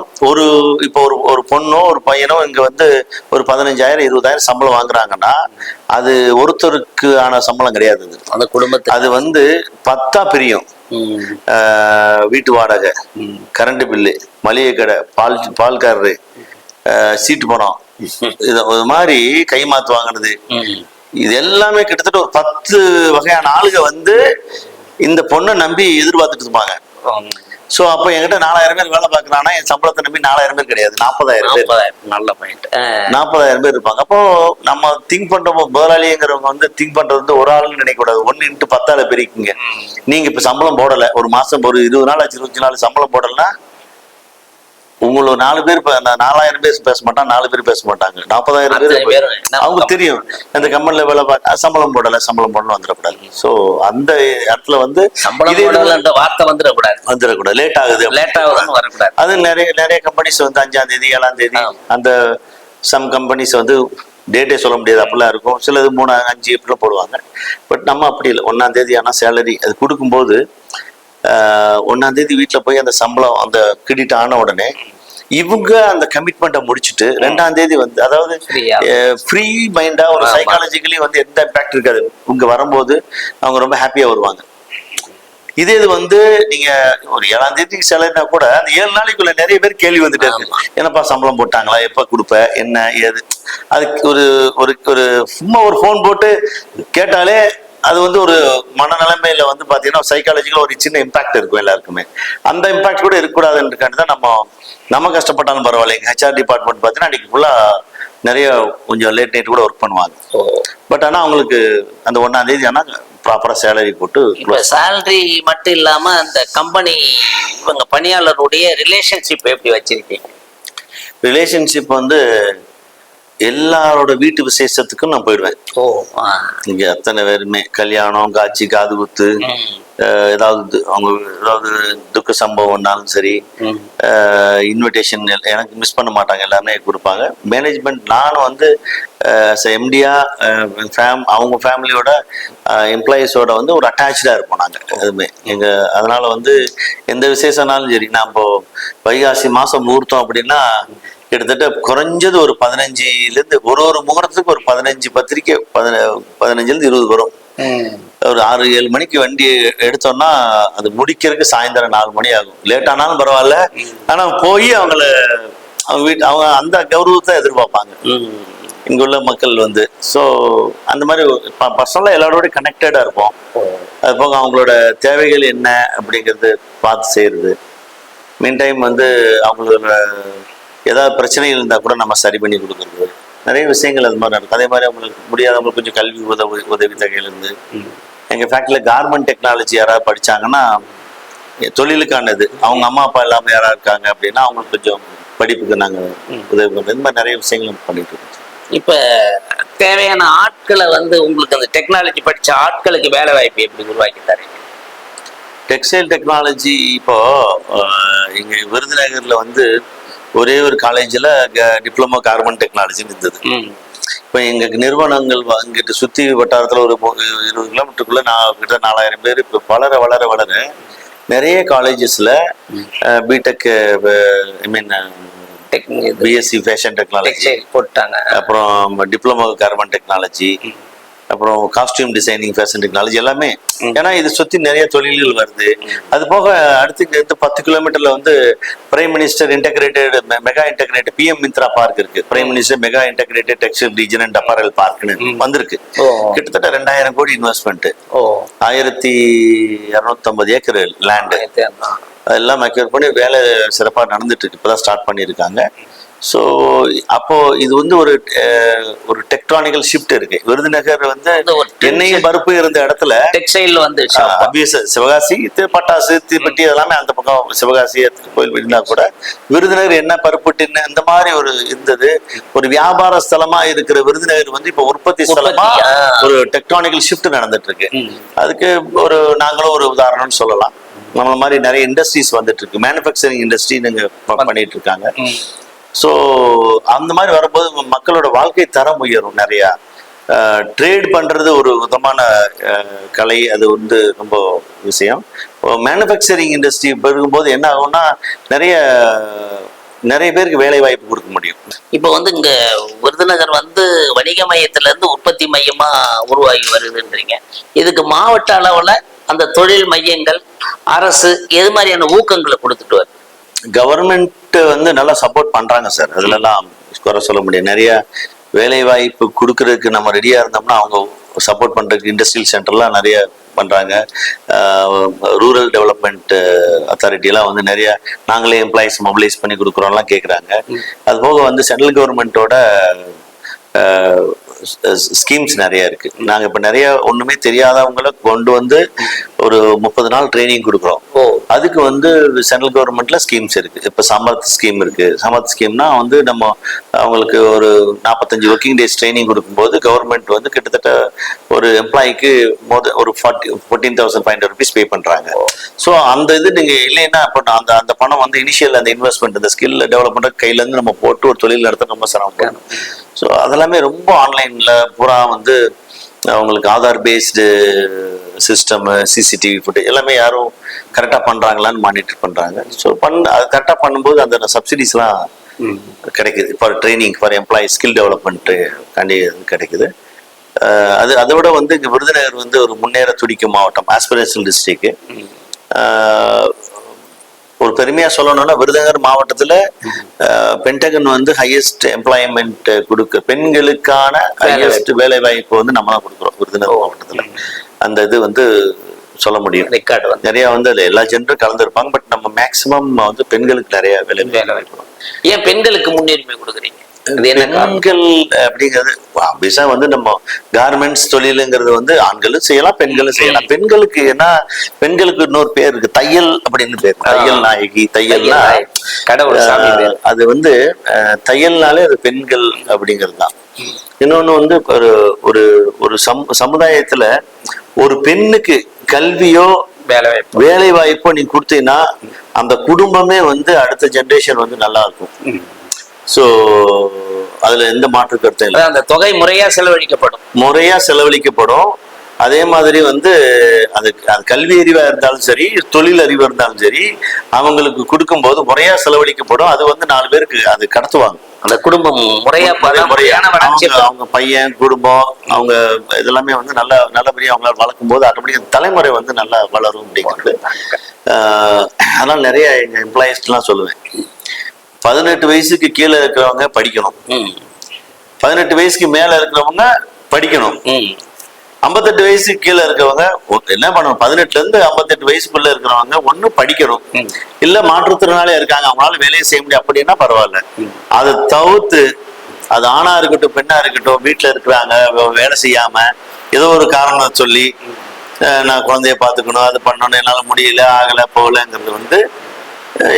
இப்போ ஒரு பொண்ணோ ஒரு பையனோ இங்க வந்து ஒரு 15,000 20,000 சம்பளம் வாங்குறாங்கன்னா அது ஒருத்தருக்கு ஆன சம்பளம் கிடையாது. அந்த குடும்பத்துக்கு அது வந்து 10ஆ பிரியும். வீட்டு வாடகை, கரண்ட் பில்லு, மளிகை கடை, பால்காரரு, சீட்டு பணம், இது மாதிரி கை மாத்து வாங்கினது, இது எல்லாமே கிட்டத்தட்ட ஒரு 10 வகையான ஆளுங்க வந்து இந்த பொண்ணை நம்பி எதிர்பார்த்துட்டு இருப்பாங்க. சோ அப்ப என்கிட்ட 4000 பேர் வேலை பார்க்கறாங்கன்னா என் சம்பளத்தை நம்பி 4000 பேர் கிடையாது, 40,000 பேர். நல்ல பாயிண்ட். 40,000 பேர் இருப்பாங்க. அப்போ நம்ம திங்க் பண்றோம், முதலாளிங்கிறவங்க வந்து திங்க் பண்றது வந்து ஒரு ஆளுன்னு நினைக்க கூடாது. 1 × 10 பெருக்கிங்க. நீங்க இப்ப சம்பளம் போடல, ஒரு மாசம் ஒரு 20 நாள் 25 நாள் சம்பளம் போடலன்னா உங்களுக்கு 4 பேர் 4000 பேர் பேச மாட்டாங்க, 4 பேர் பேச மாட்டாங்க, 40,000 பேர். அவங்க தெரியும் அந்த கம்பெனில வேலை பார்க்க சம்பளம் போடணும் வந்துடக்கூடாது. சோ அந்த இடத்துல வந்து வார்த்தை வந்துடக்கூடாது, லேட் ஆகுதுன்னு வரக்கூடாது. அது நிறைய கம்பெனிஸ் வந்து 5ஆம் தேதி 7ஆம் தேதி அந்த சம் கம்பெனிஸ் வந்து டேட்டே சொல்ல முடியாது, அப்படிலாம் இருக்கும். சிலது 3, 5 எப்படி போடுவாங்க. பட் நம்ம அப்படி இல்லை. 1ஆம் தேதி ஆனா சேலரி அது கொடுக்கும்போது 1ஆம் தேதி வீட்டுல போய் அந்த சம்பளம் அந்த கிரெடிட் ஆன உடனே இவங்க அந்த கமிட்மெண்ட்டை முடிச்சுட்டு 2ஆம் தேதி வந்து அதாவது ஃப்ரீ மைண்டா ஒரு சைக்காலஜிக்கலி வந்து எந்த இம்பாக்ட் இருக்காது. இங்க வரும்போது அவங்க ரொம்ப ஹாப்பியா வருவாங்க. இது வந்து நீங்க ஒரு 7ஆம் தேதிக்கு சேலரினா கூட அந்த 7 நாளைக்குள்ள நிறைய பேர் கேள்வி வந்துட்டே இருக்கு. என்னப்பா சம்பளம் போட்டாங்களா, எப்ப கொடுப்ப, என்ன ஏது, அதுக்கு ஒரு சும்மா ஒரு போன் போட்டு கேட்டாலே அது வந்து ஒரு மனநிலைமையில வந்து பாத்தீங்கன்னா சைக்காலஜிக்கலா ஒரு சின்ன இம்பாக்ட் இருக்கும் எல்லாருக்குமே. அந்த இம்பாக்ட் கூட இருக்கக்கூடாதுன்றதுக்காண்டி தான் நம்ம கஷ்டப்பட்டாலும் பரவாயில்ல. எங்க HR டிபார்ட்மெண்ட் பார்த்தீங்கன்னா அன்னைக்கு ஃபுல்லா நிறைய கொஞ்சம் லேட் நைட் கூட ஒர்க் பண்ணுவாங்க. பட் ஆனா அவங்களுக்கு அந்த 1ஆம் தேதி ஆனா ப்ராப்பரா சேலரி போட்டு. சேலரி மட்டும் இல்லாம அந்த கம்பெனி இவங்க பணியாளருடைய ரிலேஷன்ஷிப் எப்படி வச்சிருக்கீங்க? ரிலேஷன்ஷிப் வந்து எல்லாரோட வீட்டு விசேஷத்துக்கும் நான் போயிடுவேன். இங்க அத்தனை பேருமே கல்யாணம், காட்சி, காது குத்து, ஏதாவது அவங்க ஏதாவது துக்க சம்பவம்னாலும் சரி இன்விடேஷன் எனக்கு மிஸ் பண்ண மாட்டாங்க, எல்லாமே கொடுப்பாங்க. மேனேஜ்மெண்ட் நானும் வந்து MD-யா அவங்க ஃபேமிலியோட எம்ப்ளாயீஸோட வந்து ஒரு அட்டாச்சா இருப்போம் நாங்க எதுவுமே எங்க. அதனால வந்து எந்த விசேஷம்னாலும் சரி, நான் இப்போ வைகாசி மாசம் முகூர்த்தம் அப்படின்னா கிட்டத்தட்ட குறைஞ்சது ஒரு 15லேருந்து ஒரு முகூர்த்தத்துக்கு ஒரு 15 பத்திரிக்கை 15லேருந்து 20 வரும். ஒரு 6-7 மணிக்கு வண்டி எடுத்தோம்னா அது முடிக்கிறதுக்கு சாயந்தரம் 4 மணி ஆகும். லேட் ஆனாலும் பரவாயில்ல, ஆனா போய் அவங்க அந்த கௌரவத்தை எதிர்பார்ப்பாங்க. இங்குள்ள மக்கள் வந்து. ஸோ அந்த மாதிரி பர்சனலாக எல்லாரோடய கனெக்டடாக இருப்போம். அது போக அவங்களோட தேவைகள் என்ன அப்படிங்கிறது பார்த்து செய்கிறது. மீன் டைம் வந்து அவங்களோட ஏதாவது பிரச்சனைகள் இருந்தால் கூட நம்ம சரி பண்ணி கொடுக்குறது. நிறைய விஷயங்கள் அது மாதிரி நடக்கும். அதே மாதிரி அவங்களுக்கு முடியாதவங்களுக்கு கொஞ்சம் கல்வி உதவி தொகையிலேருந்து. எங்கள் ஃபேக்ட்ரியில் கார்மெண்ட் டெக்னாலஜி யாராவது படித்தாங்கன்னா தொழிலுக்கானது, அவங்க அம்மா அப்பா இல்லாமல் யாராவது இருக்காங்க அப்படின்னா அவங்களுக்கு கொஞ்சம் படிப்புக்கு நாங்கள் உதவி பண்ணுறது. இந்த மாதிரி நிறைய விஷயங்கள் பண்ணிட்டு இருக்கோம். இப்போ தேவையான ஆட்களை வந்து உங்களுக்கு அந்த டெக்னாலஜி படித்த ஆட்களுக்கு வேலை வாய்ப்பு எப்படி உருவாக்கி தரீங்க? டெக்ஸ்டைல் டெக்னாலஜி இப்போ இங்கே விருதுநகரில் வந்து ஒரே ஒரு காலேஜில் டிப்ளமோ கார்பன் டெக்னாலஜின்னு இருந்தது. இப்போ எங்கள் நிறுவனங்கள் இங்கிட்ட சுற்றி வட்டாரத்தில் ஒரு 20 கிலோமீட்டருக்குள்ளே கிட்ட 4000 பேர். இப்போ வளர வளர வளர நிறைய காலேஜஸில் பிடெக், ஐ மீன் பிஎஸ்சி ஃபேஷன் டெக்னாலஜி போட்டாங்க. அப்புறம் டிப்ளமோ கார்பன் டெக்னாலஜி, அப்புறம் காஸ்டியூம் டிசைனிங், ஃபேஷன் டெக்னாலஜி எல்லாமே. ஏன்னா இது சுற்றி நிறைய தொழில்கள் வருது. அது போக அடுத்து இருந்து 10 கிலோமீட்டர்ல வந்து prime minister integrated mega integrated PM Mitra park இருக்கு. Prime minister mega integrated textile region and apparel பார்க்னு வந்திருக்கு. கிட்டத்தட்ட 2000 கோடி இன்வெஸ்ட்மெண்ட், 1250 ஏக்கர் லேண்டு அதெல்லாம் மெக்யூர் பண்ணி வேலை சிறப்பாக நடந்துட்டு இருக்கு. இப்போதான் ஸ்டார்ட் பண்ணியிருக்காங்க. ஸோ அப்போ இது வந்து ஒரு டெக்டானிக்கல் ஷிஃப்ட் இருக்கு. விருதுநகர் வந்து எண்ணெய் பருப்பு இருந்த இடத்துல டெக்ஸ்டைல் வந்து சிவகாசி, பட்டாசு, தீப்பெட்டி அதெல்லாமே அந்த பக்கம் சிவகாசி கோயில் இருந்தா கூட விருதுநகர் என்ன பருப்பு டின்னு இந்த மாதிரி ஒரு இருந்தது. ஒரு வியாபார ஸ்தலமா இருக்கிற விருதுநகர் வந்து இப்போ உற்பத்தி ஸ்தலமா ஒரு டெக்டானிக்கல் ஷிஃப்ட் நடந்துட்டு இருக்கு. அதுக்கு நாங்களும் ஒரு உதாரணம்னு சொல்லலாம். நம்மள மாதிரி நிறைய இண்டஸ்ட்ரீஸ் வந்துட்டு இருக்கு. மேனுஃபேக்சரிங் இண்டஸ்ட்ரி நீங்க பண்ணிட்டு இருக்காங்க. ஸோ அந்த மாதிரி வரும்போது மக்களோட வாழ்க்கை தரம் உயரும். நிறையா ட்ரேட் பண்ணுறது ஒரு விதமான கலை, அது வந்து ரொம்ப விஷயம். மேனுஃபேக்சரிங் இண்டஸ்ட்ரி பெருகும்போது என்ன ஆகும்னா நிறைய பேருக்கு வேலை வாய்ப்பு கொடுக்க முடியும். இப்போ வந்து இங்கே விருதுநகர் வந்து வணிக மையத்திலேருந்து உற்பத்தி மையமாக உருவாகி வருதுன்றீங்க. இதுக்கு மாவட்ட அளவில் அந்த தொழில் மையங்கள் அரசு எது மாதிரியான ஊக்கங்களை கொடுத்துட்டு வருது? கவர்மெண்ட் வந்து நல்லா சப்போர்ட் பண்றாங்க சார். அதுலலாம் குறை சொல்ல முடியும். நிறைய வேலை வாய்ப்பு கொடுக்கறதுக்கு நம்ம ரெடியா இருந்தோம்னா அவங்க சப்போர்ட் பண்றதுக்கு இண்டஸ்ட்ரியல் சென்டர்லாம் நிறைய பண்றாங்க. ரூரல் டெவலப்மெண்ட் அத்தாரிட்டிலாம் வந்து நிறைய நாங்களே எம்ப்ளாயிஸ் மொபிலைஸ் பண்ணி கொடுக்குறோம்லாம் கேட்குறாங்க. அது போக வந்து சென்ட்ரல் கவர்மெண்ட்டோட ஸ்கீம்ஸ் நிறைய இருக்கு. நாங்க இப்ப நிறைய ஒண்ணுமே தெரியாதவங்களை கொண்டு வந்து ஒரு 30 நாள் ட்ரைனிங் கொடுக்குறோம். அதுக்கு வந்து சென்ட்ரல் கவர்மெண்ட்ல ஸ்கீம்ஸ் இருக்கு. இப்ப சமர்த் ஸ்கீம் இருக்கு. சமர்த் ஸ்கீம்னா வந்து நம்ம அவங்களுக்கு ஒரு 45 ஒர்க்கிங் டேஸ் ட்ரைனிங் கொடுக்கும்போது கவர்மெண்ட் வந்து கிட்டத்தட்ட ஒரு எம்ப்ளாய்க்கு ஒரு 14,500 ருபீஸ் பே பண்றாங்க. ஸோ அந்த இது நீங்க இல்லைன்னா அந்த பணம் வந்து இனிஷியல் அந்த இன்வெஸ்ட்மெண்ட் அந்த ஸ்கில் டெவலப் பண்ற கையில இருந்து நம்ம போட்டு ஒரு தொழில் நடத்த ரொம்ப சிரமப்படும். ஸோ அதெல்லாமே ரொம்ப ஆன்லைன்ல பூரா வந்து அவங்களுக்கு Aadhaar based system, CCTV footage எல்லாமே யாரும் கரெக்டாக பண்ணுறாங்களான்னு மானிட்டர் பண்ணுறாங்க. ஸோ அது கரெக்டாக பண்ணும்போது அந்த சப்சிடிஸ்லாம் கிடைக்குது. For training, for employee skill development காண்டி கிடைக்குது. அதை விட வந்து இங்கே விருதுநகர் வந்து ஒரு முன்னேற துடிக்கும் மாவட்டம், ஆஸ்பிரேஷனல் டிஸ்ட்ரிக்ட். ஒரு பெருமையா சொல்லணும்னா விருதுநகர் மாவட்டத்துல பென்டகன் வந்து ஹையஸ்ட் எம்ப்ளாய்மெண்ட் பெண்களுக்கான ஹையஸ்ட் வேலை வாய்ப்பு வந்து நம்ம தான் கொடுக்குறோம் விருதுநகர் மாவட்டத்துல. அந்த இது வந்து சொல்ல முடியும். ரெக்கார்டு நிறைய வந்து அதுல எல்லா ஜெண்டரும் கலந்துருப்பாங்க. பட் நம்ம மேக்சிமம் வந்து பெண்களுக்கு நிறைய வேலை வாய்ப்பு. ஏன் பெண்களுக்கு முன்னுரிமை கொடுக்குறீங்க? பெண்கள் அப்படிங்கிறது ஆப்வியஸா வந்து நம்ம கார்மெண்ட்ஸ் தொழிலுங்கிறது வந்து ஆண்களும் செய்யலாம், பெண்களும் செய்யலாம். பெண்களுக்கு ஏன்னா பெண்களுக்கு இன்னொரு பேர் இருக்கு, தையல் அப்படின்னு பேர். தையல் நாயகி, தையல்னா கடவுள். அது வந்து தையல்னாலே அது பெண்கள் அப்படிங்கிறது தான். இன்னொன்னு வந்து ஒரு சமுதாயத்துல ஒரு பெண்ணுக்கு கல்வியோ வேலை வாய்ப்போ நீ கொடுத்தீங்கன்னா அந்த குடும்பமே வந்து அடுத்த ஜெனரேஷன் வந்து நல்லா இருக்கும். ஸோ அதுல எந்த மாற்று கருத்தும் இல்லை. அந்த தொகை முறையா செலவழிக்கப்படும். அதே மாதிரி வந்து அது கல்வி அறிவா இருந்தாலும் சரி, தொழில் அறிவா இருந்தாலும் சரி, அவங்களுக்கு கொடுக்கும்போது முறையா செலவழிக்கப்படும். அது வந்து 4 பேருக்கு அது கடத்துவாங்க. அந்த குடும்பம் அவங்க பையன் குடும்பம் அவங்க இதெல்லாமே வந்து நல்லபடியா அவங்களால வளர்க்கும் போது ஆட்டோமேட்டிக் தலைமுறை வந்து நல்லா வளரும் அப்படிங்கிறது. அதனால நிறைய எங்க எம்ப்ளாயிஸ்லாம் சொல்லுவேன், 18 வயசுக்கு கீழே இருக்கிறவங்க படிக்கணும். 18 வயசுக்கு மேல இருக்கிறவங்க படிக்கணும். 58 வயசுக்கு கீழே இருக்கவங்க என்ன பண்ணணும், 18ல இருந்து 58 வயசுக்குள்ள இருக்கிறவங்க ஒண்ணு படிக்கணும், இல்ல மாற்றுத்திறனாளியா இருக்காங்க அவங்களால வேலையை செய்ய முடியும் அப்படின்னா பரவாயில்ல. அதை தவிர்த்து அது ஆணா இருக்கட்டும் பெண்ணா இருக்கட்டும் வீட்டுல இருக்கிறாங்க வேலை செய்யாம ஏதோ ஒரு காரணம் சொல்லி நான் குழந்தைய பாத்துக்கணும் அது பண்ணணும் என்னால முடியல ஆகல போகலங்கிறது வந்து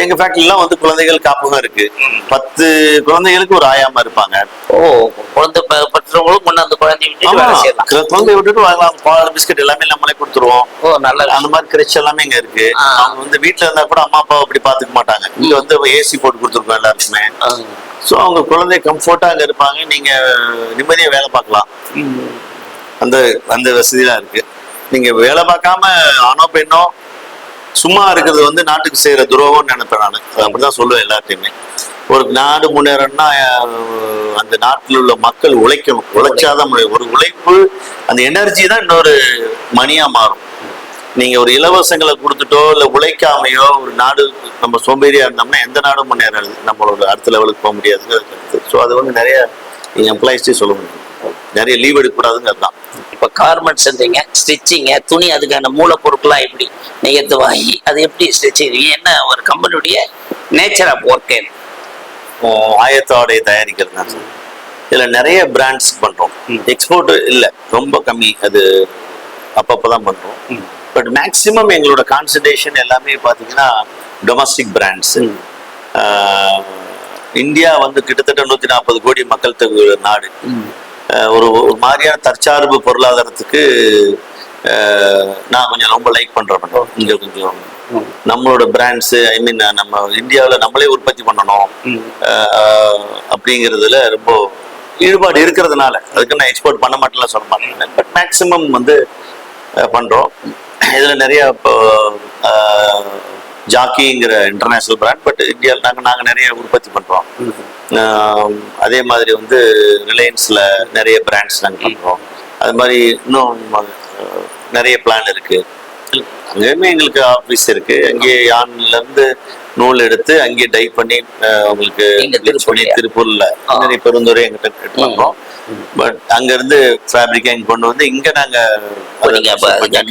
எங்க ஃபேக்டரிலாம் வந்து குழந்தைகள் காப்பகம் இருக்கு. 10 குழந்தைகளுக்கு ஒரு ஆயாம இருப்பாங்க. குழந்தை பற்றவங்களும் கொண்டாந்து குழந்தைய விட்டுட்டு வாங்கலாம், பால் பிஸ்கட் எல்லாமே நம்மளே கொடுத்துருவோம். நல்ல அந்த மாதிரி கிரெச் எல்லாமே இங்க இருக்கு. அவங்க வந்து வீட்டுல இருந்தா கூட அம்மா அப்பா அப்படி பாத்துக்க மாட்டாங்க, இங்க வந்து ஏசி போட்டு கொடுத்துருக்கோம் எல்லாருக்குமே. ஸோ அவங்க குழந்தை கம்ஃபர்ட்டா அங்க இருப்பாங்க, நீங்க நிம்மதியா வேலை பார்க்கலாம். அந்த அந்த வசதியெல்லாம் இருக்கு. நீங்க வேலை பார்க்காம ஆணோ பெண்ணோ சும்மா இருக்கிறது வந்து நாட்டுக்கு செய்யற துரோகம்னு நினைப்பேன் நான். அப்படிதான் சொல்லுவேன் எல்லாத்தையுமே. ஒரு நாடு முன்னேறணும்னா அந்த நாட்டில் உள்ள மக்கள் உழைக்கணும், உழைச்சாதான் முடியும். ஒரு உழைப்பு அந்த எனர்ஜி தான் இன்னொரு மணியா மாறும். நீங்க ஒரு இலவசங்களை கொடுத்துட்டோ இல்ல உழைக்காமையோ ஒரு நாடு நம்ம சோம்பேறியா இருந்தோம்னா எந்த நாடும் முன்னேறாது, நம்மளோட அடுத்த லெவலுக்கு போக முடியாதுங்கிறது. ஸோ அது வந்து நிறைய நீங்க எம்ப்ளாயிஸ்டே சொல்ல முடியும், நிறைய லீவ் எடுக்கக்கூடாதுங்கிறது தான். இப்ப கார்மெண்ட்ஸ்ன்றீங்க, ஸ்டிச்சிங்க, துணி அதுக்கான மூலப்பொருட்கள்லாம் எப்படி நெய்யத்து வாங்கி அது எப்படி ஸ்டிச்சிங், என்ன ஒரு கம்பெனியுடைய நேச்சர் ஆஃப் ஒர்க்? ஆயத்த ஆடையை தயாரிக்கிறது தான் சார். இதுல நிறைய பிராண்ட்ஸ் பண்றோம். எக்ஸ்போர்ட் இல்ல, ரொம்ப கம்மி, அது அப்பப்பதான் பண்றோம். பட் மேக்சிமம் எங்களோட கான்சன்ட்ரேஷன் எல்லாமே பாத்தீங்கன்னா டொமஸ்டிக் பிராண்ட்ஸ். இந்தியா வந்து கிட்டத்தட்ட 140 கோடி மக்கள் தொகை நாடு. ஒரு மாதிரியான தற்சார்பு பொருளாதாரத்துக்கு நான் கொஞ்சம் ரொம்ப லைக் பண்றேன். இங்க கொஞ்சம் நம்மளோட பிராண்ட்ஸ் ஐ மீன் நம்ம இந்தியாவில் நம்மளே உற்பத்தி பண்ணணும் அப்படிங்கிறதுல ரொம்ப ஈடுபாடு இருக்கிறதுனால அதுக்கு நான் எக்ஸ்போர்ட் பண்ண மாட்டேன்ல சொல்ல மாட்டேன். பட் மேக்சிமம் வந்து பண்றோம். இதுல நிறைய இப்போ ஜாக்கிங்கிற இன்டர்நேஷனல் பிராண்ட், பட் இந்தியாவில் நாங்கள் நிறைய உற்பத்தி பண்றோம். அதே மாதிரி வந்து ரிலையன்ஸ்ல நிறைய பிராண்ட்ஸ் நாங்கள் பண்றோம். அது மாதிரி இன்னும் நிறைய பிளான் இருக்கு. அங்கேயுமே எங்களுக்கு ஆஃபீஸ் இருக்கு. அங்கேயே யான்ல இருந்து நூல் எடுத்து அங்கேயே டை பண்ணி உங்களுக்கு திருப்பூர்ல நிறைய பெருந்துறை எங்கிட்ட பண்றோம். பட் அங்க இருந்து ஃபேப்ரிக் இங்க கொண்டு வந்து இங்க நாங்க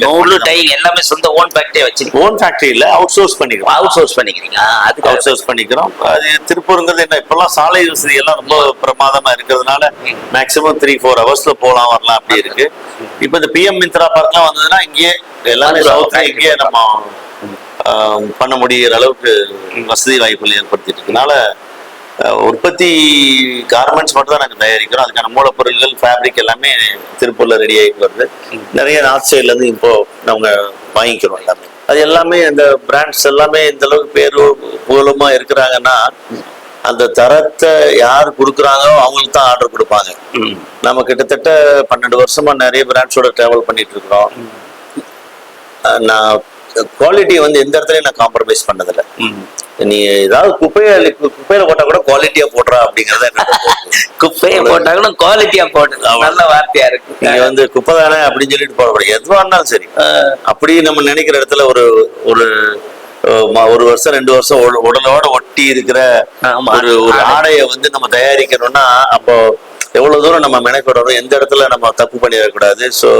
நூலு டை எல்லாமே சொந்த ஓன் ஃபேக்டரி வச்சிருக்கோம். ஓன் ஃபேக்டரி இல்ல, அவுட் சோர்ஸ் பண்ணிக்கிறோம். அவுட் சோர்ஸ் பண்ணிக்கிறீங்க? அதுக்கு அவுட் சோர்ஸ் பண்ணிக்கிறோம். அது திருப்பூருங்கிறது என்ன, இப்பெல்லாம் சாலை வசதி எல்லாம் ரொம்ப பிரமாதமா இருக்கிறதுனால மேக்சிமம் 3-4 ஹவர்ஸ்ல போலாம் வரலாம் அப்படி இருக்கு. இப்ப இந்த PM மித்ரா பார்க்லாம் வந்ததுன்னா இங்கே எல்லாமே சவுத்ல இங்கே நம்ம பண்ண முடிகிற அளவுக்கு வசதி வாய்ப்புகள் ஏற்படுத்திட்டு இருக்கனால உற்பத்தி கார்மெண்ட்ஸ் மட்டும் தான் நாங்கள் தயாரிக்கிறோம். அதுக்கான மூலப்பொருட்கள் ஃபேப்ரிக் எல்லாமே திருப்பூர்ல ரெடி ஆகிட்டு வருது. நிறைய நார்த் சைட்ல இருந்து இப்போ நம்ம வாங்கிக்கிறோம் எல்லாமே. அது எல்லாமே இந்த பிராண்ட்ஸ் எல்லாமே இந்த அளவுக்கு பேரு புகழுமா இருக்கிறாங்கன்னா அந்த தரத்தை யார் கொடுக்குறாங்களோ அவங்களுக்கு தான் ஆர்டர் கொடுப்பாங்க. நம்ம கிட்டத்தட்ட 12 வருஷமா நிறைய பிராண்ட்ஸோட டிராவல் பண்ணிட்டு இருக்கிறோம். நான் குவாலிட்டி வந்து எந்த இடத்துலயும் நான் காம்ப்ரமைஸ் பண்ணதில்லை. நீ ஏதாவது குப்பையில போட்டா கூட குவாலிட்டியா போடுறா அப்படிங்கறத குப்பையை போட்டாலும் குவாலிட்டியா போட்டு நல்ல வார்த்தையா இருக்கு. நீங்க வந்து குப்பை தானே அப்படின்னு சொல்லிட்டு போடக்கூடாது. எதுவா இருந்தாலும் சரி அப்படி நம்ம நினைக்கிற இடத்துல ஒரு வருஷம் 2 வருஷம் உடலோட ஒட்டி இருக்கிற ஒரு ஆடையை வந்து நம்ம தயாரிக்கணும்னா அப்போ எவ்வளவு தூரம் நம்ம மெனக்கிடணும், எந்த இடத்துல நம்ம தப்பு பண்ணிடக்கூடாது. ஸோ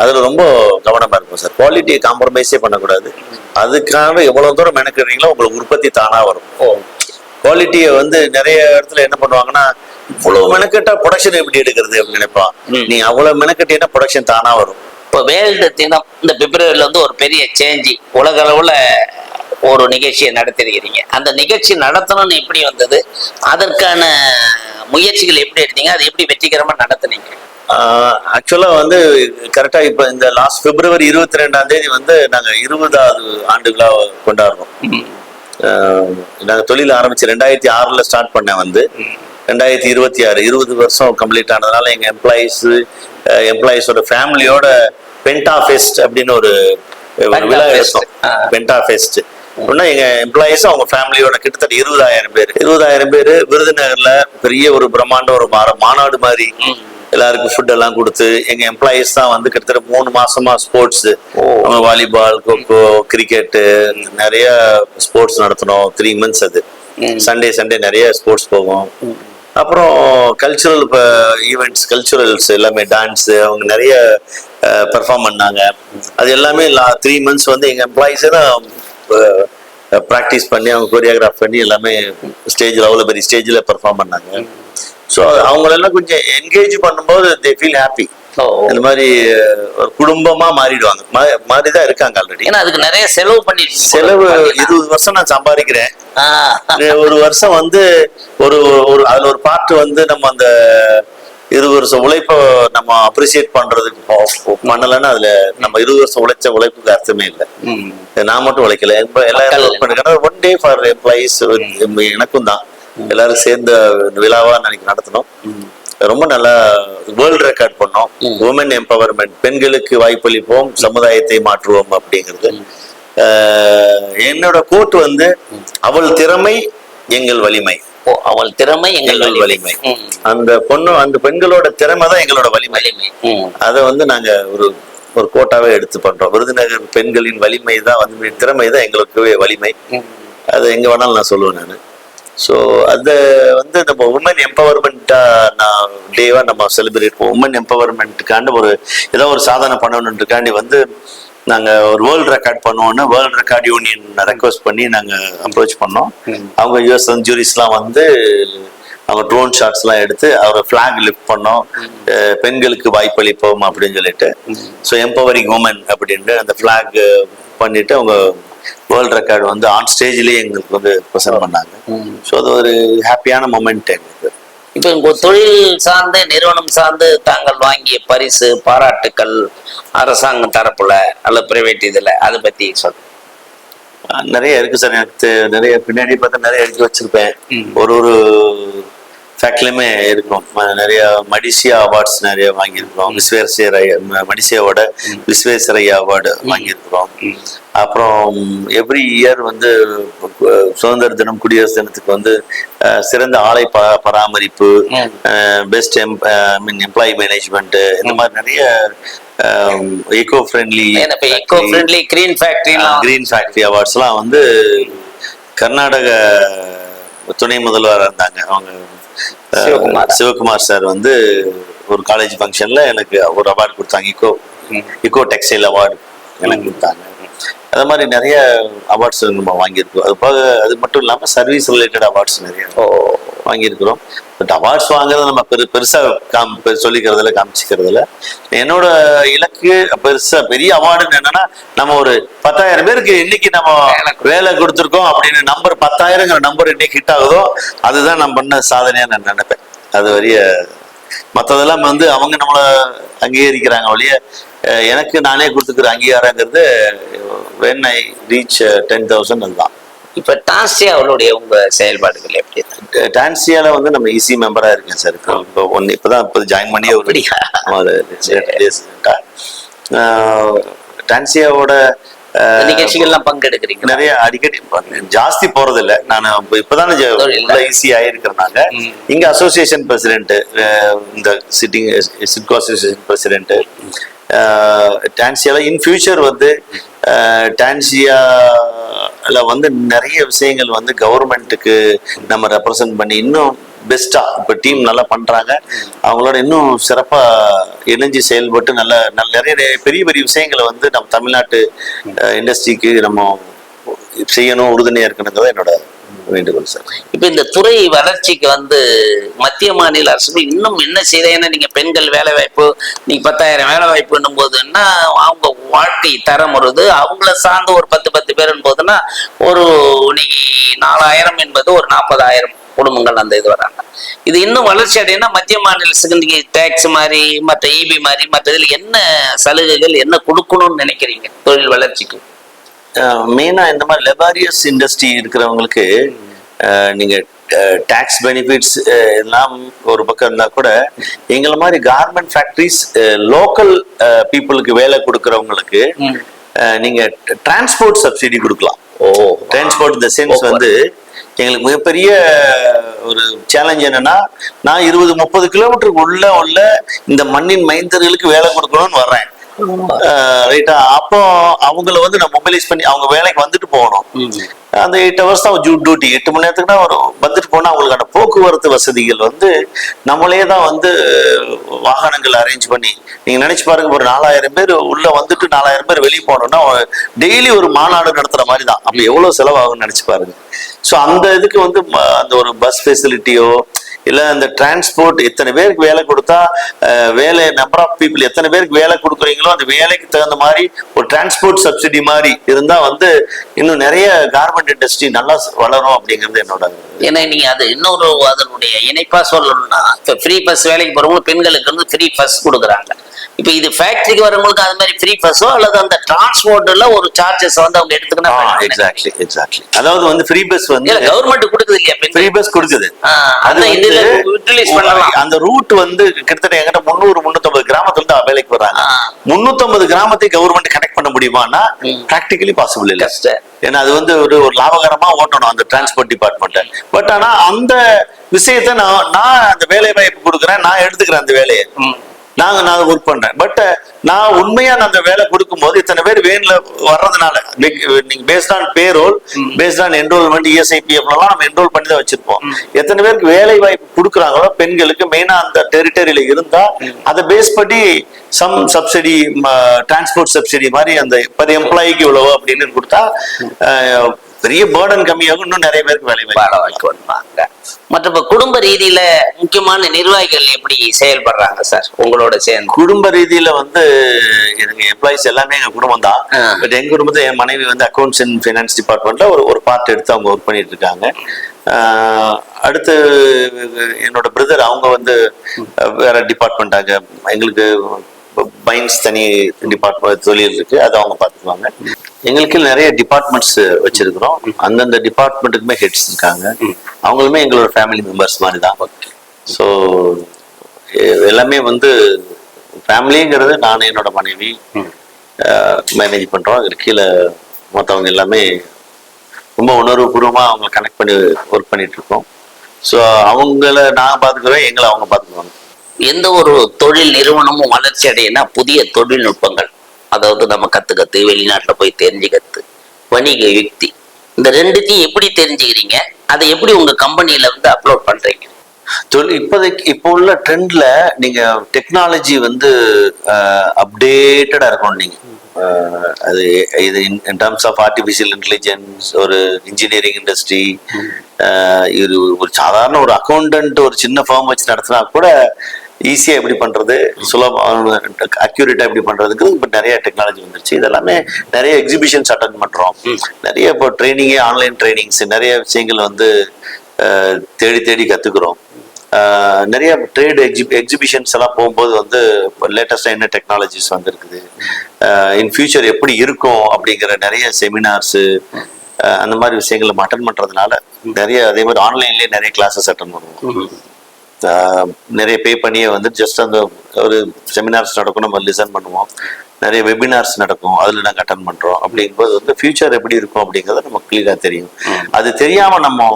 அதுல ரொம்ப கவனமா இருக்கும் சார். குவாலிட்டியை காம்ப்ரமைஸே பண்ணக்கூடாது. அதுக்காக எவ்வளவு தூரம் மெனக்கிடுறீங்களோ உங்களுக்கு உற்பத்தி தானா வரும். குவாலிட்டியை வந்து நிறைய இடத்துல என்ன பண்ணுவாங்கன்னா இவ்வளவு மெனக்கெட்டா ப்ரொடக்ஷன் எப்படி எடுக்கிறது அப்படின்னு நினைப்பான். நீ அவ்வளவு மெனக்கெட்டீங்கன்னா ப்ரொடக்ஷன் தானா வரும். இப்போ வேர்ல்டு தினம் இந்த பிப்ரவரியில வந்து ஒரு பெரிய சேஞ்ச் உலக அளவுல ஒரு நிகழ்ச்சியை நடத்திருக்கிறீங்க. அந்த நிகழ்ச்சி நடத்தணும்னு எப்படி வந்தது, அதற்கான முயற்சிகள் எப்படி எடுத்தீங்க, அது எப்படி வெற்றிகரமா நடத்துனீங்க? ஆக்சுவலா வந்து கரெக்டா இப்ப இந்த லாஸ்ட் பிப்ரவரி 22ஆம் தேதி வந்து நாங்க 20வது ஆண்டு விழா கொண்டாடுறோம். நாங்க தொழில் ஆரம்பிச்சு 2006ல ஸ்டார்ட் பண்ணேன். வந்து 2026 20 வருஷம் கம்ப்ளீட் ஆனதுனால எங்க எம்ப்ளாயிஸோட ஃபேமிலியோட பென்டா ஃபெஸ்ட் அப்படின்னு ஒரு விழா எடுத்தோம். பென்டா ஃபெஸ்ட் எங்க எம்ப்ளாயிஸ் அவங்க ஃபேமிலியோட கிட்டத்தட்ட 20,000 பேர் விருதுநகர்ல பெரிய ஒரு பிரம்மாண்டம் ஒரு மாநாடு மாதிரி எல்லாருக்கும் ஃபுட் எல்லாம் கொடுத்து எங்க எம்ப்ளாயிஸ் தான் வந்து கிட்டத்தட்ட 3 மாசமா ஸ்போர்ட்ஸ் வாலிபால், கோகோ, கிரிக்கெட்டு நிறைய ஸ்போர்ட்ஸ் நடத்தணும். 3 months அது சண்டே நிறைய ஸ்போர்ட்ஸ் போகும். அப்புறம் கல்ச்சுரல் ஈவெண்ட்ஸ், கல்ச்சுரல்ஸ் எல்லாமே டான்ஸ் அவங்க நிறைய பெர்ஃபார்ம் பண்ணாங்க. அது எல்லாமே 3 months வந்து எங்க எம்ப்ளாயிஸே தான் ப்ராக்டிஸ் பண்ணி அவங்க கோரியோகிராஃப் பண்ணி எல்லாமே ஸ்டேஜில் அவ்வளோ பெரிய ஸ்டேஜில் பெர்ஃபார்ம் பண்ணாங்க. ஸோ அவங்களெல்லாம் கொஞ்சம் என்கேஜ் பண்ணும்போது தே ஃபீல் ஹாப்பி. இந்த மாதிரி ஒரு குடும்பமா மாறிடுவாங்க, மாறிதான் இருக்காங்க ஆல்ரெடி. ஏன்னா அதுக்கு நிறைய செலவு பண்ணி செலவு 20 வருஷம் நான் சம்பாதிக்கிறேன். ஒரு வருஷம் வந்து ஒரு அதுல ஒரு பார்ட் வந்து நம்ம அந்த 20 வருஷம் உழைப்ப நம்ம அப்ரிசியேட் பண்றதுக்கு பண்ணலன்னா அதுல நம்ம 20 வருஷம் உழைச்ச உழைப்புக்கு அர்த்தமே இல்லை. நான் மட்டும் உழைக்கல, எல்லாரும் ஒன் டே ஃபார் எம்ப்ளாயிஸ் எனக்கும் தான் எல்லாரும் சேர்ந்த விழாவா அன்னைக்கு நடத்தணும். ரொம்ப நல்லா வேர்ல்ட் ரெக்கார்ட் பண்ணோம். உமன் எம்பவர்மெண்ட், பெண்களுக்கு வாய்ப்பளிப்போம், சமுதாயத்தை மாற்றுவோம் அப்படிங்கிறது. என்னோட கோட் வந்து அவள் திறமை எங்கள் வலிமை. அவள் திறமை எங்கள் வலிமை. அந்த பெண்களோட திறமை தான் எங்களோட வலிமை. அதை வந்து நாங்க ஒரு கோட்டாவே எடுத்து பண்றோம். விருதுநகர் பெண்களின் வலிமை தான் வந்து திறமை தான் எங்களுக்கு வலிமை. அதை எங்க வேணாலும் நான் சொல்லுவேன் நான். ஸோ அதை வந்து நம்ம உமன் எம்பவர்மெண்ட்டா நான் டேவா நம்ம செலிப்ரேட் பண்ணுவோம். உமன் எம்பவர்மெண்ட்டுக்காண்டு ஏதோ ஒரு சாதனை பண்ணணுன்றக்காண்டி வந்து நாங்கள் ஒரு வேர்ல்டு ரெக்கார்ட் பண்ணுவோன்னு வேர்ல்டு ரெக்கார்ட் யூனியன் ரெக்வஸ்ட் பண்ணி நாங்கள் அப்ரோச் பண்ணோம். அவங்க யூஎஸ் ஜூரிஸ்லாம் வந்து அவங்க ட்ரோன் ஷாட்ஸ்லாம் எடுத்து அவரை ஃபிளாக் லிஃப்ட் பண்ணோம். பெண்களுக்கு வாய்ப்பளிப்போம் அப்படின்னு சொல்லிட்டு, ஸோ எம்பவரிங் உமன் அப்படின்ட்டு அந்த ஃபிளாக் பண்ணிட்டு அவங்க வேர்ல்ட் ரெக்கார்டு வந்து ஆன் ஸ்டேஜ்லேயே எங்களுக்கு வந்து ப்ரெசென்ட் பண்ணாங்க. ஸோ அது ஒரு ஹாப்பியான மொமெண்ட் எங்களுக்கு. இப்போ உங்க தொழில் சார்ந்து, நிறுவனம் சார்ந்து தாங்கள் வாங்கிய பரிசு, பாராட்டுக்கள் அரசாங்கம் தரப்புல அல்லது பிரைவேட் இதுல, அதை பத்தி சொல்லுங்க. நிறைய இருக்கு சார். எனக்கு நிறைய பின்னாடி பார்த்தா நிறைய எழுதி வச்சிருப்பேன். ஒரு ஃபேக்ட்லையுமே இருக்கும். நிறைய மடிசியா அவார்ட்ஸ் நிறைய வாங்கியிருக்கிறோம். மடிசியாவோட விஸ்வேஸ்வரையா அவார்டு வாங்கியிருக்கிறோம். அப்புறம் எவ்ரி இயர் வந்து சுதந்திர தினம், குடியரசு தினத்துக்கு வந்து சிறந்த ஆலை பராமரிப்பு, பெஸ்ட் எம்ப்ளாயி மேனேஜ்மெண்ட், இந்த மாதிரி நிறைய ஈகோ ஃப்ரெண்ட்லி கிரீன் ஃபேக்டரி அவார்ட்ஸ்லாம் வந்து கர்நாடக துணை முதல்வராக இருந்தாங்க அவங்க சிவகுமார் சார் வந்து ஒரு காலேஜ் ஃபங்க்ஷன்ல எனக்கு ஒரு அவார்டு கொடுத்தாங்க. இக்கோ டெக்ஸ்டைல் அவார்டு எனக்கு கொடுத்தாங்க. அது மாதிரி நிறைய அவார்ட்ஸ் நம்ம வாங்கியிருக்கோம். அது போக அது மட்டும் இல்லாமல் சர்வீஸ் ரிலேட்டட் அவார்ட்ஸ் நிறைய வாங்கியிருக்கிறோம். பட் அவார்ட்ஸ் வாங்குறது நம்ம பெருசா சொல்லிக்கிறதுல காமிச்சிக்கிறதுல என்னோட இலக்கு பெரிய அவார்டுன்னு என்னன்னா, நம்ம ஒரு 10,000 பேருக்கு இன்னைக்கு நம்ம வேலை கொடுத்துருக்கோம் அப்படின்னு நம்பர் 10,000ங்கிற நம்பர் இன்னைக்கு ஹிட் ஆகுதோ அதுதான் நம்ம பண்ண சாதனையா நான் நினைப்பேன். அது வரைய மற்றதெல்லாம் வந்து அவங்க நம்மளை அங்கீகரிக்கிறாங்க ஒழிய எனக்கு நானே கொடுத்துக்கிற அங்கீகாரங்கிறது when I reach 10,000 அதுதான். இப்ப டான்சியாவுடைய உங்க செயல்பாடுகள் எப்படி? டான்சியால வந்து நம்ம ஈஸி மெம்பரா இருக்கேன் சார். இப்பதான் ஜாயின் பண்ணி டான்சியாவோட நிகழ்ச்சிகள்லாம் பங்கெடுக்கிறீங்க? நிறைய அடிக்கடி ஜாஸ்தி போறது இல்லை. நான் இப்பதான் ஈஸி ஆயிருக்கிறனால இங்க அசோசியேஷன் பிரசிடென்ட், இந்த சிட்கோ அசோசியேஷன் பிரசிடென்ட் டான்சியால. இன் ஃபியூச்சர் வந்து டான்சியால வந்து நிறைய விஷயங்கள் வந்து கவர்மெண்ட்டுக்கு நம்ம ரெப்ரசன்ட் பண்ணி இன்னும் பெஸ்டா இப்போ டீம் நல்லா பண்றாங்க. அவங்களோட இன்னும் சிறப்பா இணைஞ்சு செயல்பட்டு நிறைய பெரிய பெரிய விஷயங்களை வந்து நம்ம தமிழ்நாட்டு இண்டஸ்ட்ரிக்கு நம்ம செய்யணும், உறுதுணையா இருக்கணுங்கிறது என்னோட வேண்டுகோள் சார். இப்ப இந்த துறை வளர்ச்சிக்கு வந்து மத்திய மாநில அரசுகள் இன்னும் என்ன செய்ய? ஏன்னா நீங்க பெண்கள் வேலை வாய்ப்பு, நீங்க 10,000 வேலை வாய்ப்புன்னும் போதுன்னா அவங்க வாழ்க்கை தரம் வருது. அவங்கள சார்ந்து ஒரு 10 பேருன்னு போதுன்னா ஒரு இன்னைக்கு 4,000 என்பது ஒரு 40,000 குடும்பங்கள் அந்த இது வராங்க. இது இன்னும் வளர்ச்சி அடையினா மத்திய மாநில அரசுக்கு டேக்ஸ் மாதிரி, மற்ற இபி மாதிரி, மற்ற இதுல என்ன சலுகைகள் என்ன கொடுக்கணும்னு நினைக்கிறீங்க தொழில் வளர்ச்சிக்கு? மெயினா இந்த மாதிரி லெபாரியஸ் இண்டஸ்ட்ரி இருக்கிறவங்களுக்கு நீங்க டாக்ஸ் பெனிஃபிட்ஸ் எல்லாம் ஒரு பக்கம் இருந்தா கூட எங்களை மாதிரி கார்மெண்ட் ஃபேக்டரிஸ் லோக்கல் பீப்புளுக்கு வேலை கொடுக்கறவங்களுக்கு நீங்க டிரான்ஸ்போர்ட் சப்சிடி கொடுக்கலாம். டிரான்ஸ்போர்ட் இந்த சென்ஸ் வந்து எங்களுக்கு மிகப்பெரிய ஒரு சேலஞ்ச் என்னன்னா, நான் 20-30 கிலோமீட்டருக்கு உள்ள இந்த மண்ணின் மைந்தர்களுக்கு வேலை கொடுக்கணும்னு வர்றேன். ரைட்டா? அப்போ அவங்கள வந்து நான் மொபைலைஸ் பண்ணி அவங்க வேலைக்கு வந்துட்டு போகணும். அந்த 8 hours தான் டியூட்டி. 8 மணி நேரத்துக்கு தான் வந்துட்டு போனா அவங்களுக்கான போக்குவரத்து வசதிகள் வந்து நம்மளே தான் வந்து வாகனங்கள் அரேஞ்ச் பண்ணி, நீங்க நினைச்சு பாருங்க, ஒரு 4000 பேர் உள்ள வந்துட்டு 4000 பேர் வெளியே போனோம்னா டெய்லி ஒரு மாநாடு நடத்துற மாதிரி தான். அப்ப எவ்வளவு செலவாகும்னு நினைச்சு பாருங்க. ஸோ அந்த இதுக்கு வந்து அந்த ஒரு பஸ் ஃபெசிலிட்டியோ இல்ல அந்த டிரான்ஸ்போர்ட், எத்தனை பேருக்கு வேலை கொடுத்தா வேலை நம்பர் ஆஃப் பீப்புள் எத்தனை பேருக்கு வேலை கொடுக்குறீங்களோ அந்த வேலைக்கு தகுந்த மாதிரி ஒரு டிரான்ஸ்போர்ட் சப்சிடி மாதிரி இருந்தா வந்து இன்னும் நிறைய கார்மெண்ட் இண்டஸ்ட்ரி நல்லா வளரும் அப்படிங்கிறது என்னோட. ஏன்னா நீங்க அது இன்னொரு அதனுடைய இணைப்பா சொல்லணும்னா, இப்ப ஃப்ரீ பஸ் வேலைக்கு போறவங்க பெண்களுக்கு வந்து ஃப்ரீ பஸ் கொடுக்குறாங்க. இப்ப இது ஃபேக்டரிக்கு வரவங்களுக்கு அது மாதிரி ஃப்ரீ பஸ்ஸோ அல்லது அந்த டிரான்ஸ்போர்ட்ல ஒரு சார்ஜஸ் வந்து அவங்க எடுத்துக்கணும். எக்ஸாக்ட்லி. அதாவது வந்து ஃப்ரீ பஸ் வந்து கவர்மெண்ட் கொடுக்குது இல்லையா, ஃப்ரீ பஸ் கொடுக்குது. அந்த ரூட் வந்து கிட்டத்தட்ட எங்கிட்ட 300-350 கிராமத்துல இருந்து வேலைக்கு வர்றாங்க. 350 கிராமத்தை கவர்மெண்ட் கனெக்ட் பண்ண முடியுமான்னா பிராக்டிகலி பாசிபிள் இல்ல. ஏன்னா அது வந்து ஒரு லாபகரமா ஓட்டணும் அந்த டிரான்ஸ்போர்ட் டிபார்ட்மெண்ட். பட் ஆனா அந்த விஷயத்த நான் அந்த வேலை வாய்ப்பு கொடுக்குறேன், நான் எடுத்துக்கிறேன் அந்த வேலையை, நான் ஒர்க் பண்றேன். பட் நான் உண்மையா அந்த வேலை கொடுக்கும் போது இத்தனை பேர் வேன்ல வர்றதுனால நீங்க based on payroll, based on enrolment, ESIP அப்படிலாம் நம்ம என்ரோல் பண்ணி தான் வச்சிருப்போம். எத்தனை பேருக்கு வேலை வாய்ப்பு கொடுக்குறாங்களோ பெண்களுக்கு மெயினா அந்த டெரிட்டரியில இருந்தா அதை பேஸ் பண்ணி சம் சப்சிடி, டிரான்ஸ்போர்ட் சப்சிடி மாதிரி அந்த பர் எம்ப்ளாய்க்கு இவ்வளவு அப்படின்னு கொடுத்தா பெரிய பேர்டன் கம்மியாகும், இன்னும் நிறைய பேருக்கு வேலை வாய்ப்பு வருவாங்க. மற்ற குடும்ப ரீதியில முக்கியமான நிர்வாகிகள் எப்படி செயல்படுறாங்க சார் உங்களோட சேர்ந்து? குடும்ப ரீதியில வந்து எங்க எம்ப்ளாயிஸ் எல்லாமே எங்க குடும்பம் தான். பட் எங்க குடும்பத்துல என் மனைவி வந்து அக்கௌண்ட்ஸ் அண்ட் ஃபைனான்ஸ் டிபார்ட்மெண்ட்ல ஒரு பார்ட் எடுத்து அவங்க ஒர்க் பண்ணிட்டு இருக்காங்க. அடுத்து என்னோட பிரதர் அவங்க வந்து வேற டிபார்ட்மெண்ட்டாக, எங்களுக்கு பைன்ஸ் தனி டிபார்ட்மெண்ட் தொழில் இருக்கு, அதை அவங்க பார்த்துக்குவாங்க. எங்களுக்கு நிறைய டிபார்ட்மெண்ட்ஸ் வச்சிருக்கிறோம். அந்தந்த டிபார்ட்மெண்ட்டுக்குமே ஹெட்ஸ் இருக்காங்க. அவங்களுமே எங்களோட ஃபேமிலி மெம்பர்ஸ் மாதிரி தான். ஸோ எல்லாமே வந்து ஃபேமிலிங்கிறது நானும் என்னோட மனைவி மேனேஜ் பண்றோம். அதுக்கு கீழே மற்றவங்க எல்லாமே ரொம்ப உணர்வுபூர்வமாக அவங்க கனெக்ட் பண்ணி ஒர்க் பண்ணிட்டு இருக்கோம். ஸோ அவங்கள நான் பார்த்துக்குவேன், எங்களை அவங்க பார்த்துக்குவாங்க. எந்த ஒரு தொழில் நிறுவனமும் வளர்ச்சி அடையினா புதிய தொழில்நுட்பங்கள், அதாவது நம்ம கத்து வெளிநாட்டுல போய் தெரிஞ்சுக்கத்து, வணிக யுக்தி, இந்த ரெண்டுத்தையும் எப்படி தெரிஞ்சுக்கிறீங்க? அதை எப்படி உங்க கம்பெனியில வந்து அப்லோட் பண்றீங்க? இப்போ உள்ள ட்ரெண்ட்ல நீங்க டெக்னாலஜி வந்து அப்டேட்டடா இருக்கணும். நீங்க அது இது in terms of artificial intelligence, ஒரு இன்ஜினியரிங் இண்டஸ்ட்ரி, ஒரு சாதாரண ஒரு அக்கௌண்டன்ட் ஒரு சின்ன ஃபார்ம் வச்சு நடத்தினா கூட ஈஸியா எப்படி பண்றது, அக்யூரேட்டா எப்படி பண்றதுக்கு இப்போ நிறைய டெக்னாலஜி வந்துருச்சு. இதெல்லாமே நிறைய எக்ஸிபிஷன்ஸ் அட்டென்ட் பண்றோம். நிறைய இப்போ ட்ரைனிங்கே, ஆன்லைன் ட்ரைனிங்ஸ், நிறைய விஷயங்கள் வந்து தேடி தேடி கத்துக்கிறோம். நிறைய ட்ரேட் எக்ஸிபிஷன்ஸ் எல்லாம் போகும்போது வந்து லேட்டஸ்டா என்ன டெக்னாலஜிஸ் வந்துருக்குது, இன் ஃபியூச்சர் எப்படி இருக்கும் அப்படிங்கிற நிறைய செமினார்ஸ், அந்த மாதிரி விஷயங்களை நம்ம அட்டன் பண்றதுனால நிறைய, அதே மாதிரி ஆன்லைன்லயே நிறைய கிளாஸஸ் அட்டன் பண்ணுவோம். நிறைய பே பண்ணியே வந்து ஜஸ்ட் அந்த ஒரு செமினார்ஸ் நடக்கும், நம்ம லிசன் பண்ணுவோம். நிறைய வெபினார்ஸ் நடக்கும், அதுல நாங்கள் அட்டன் பண்றோம். அப்படிங்கும்போது வந்து ஃபியூச்சர் எப்படி இருக்கும் அப்படிங்கிறது நமக்கு கிளியரா தெரியும். அது தெரியாம நம்ம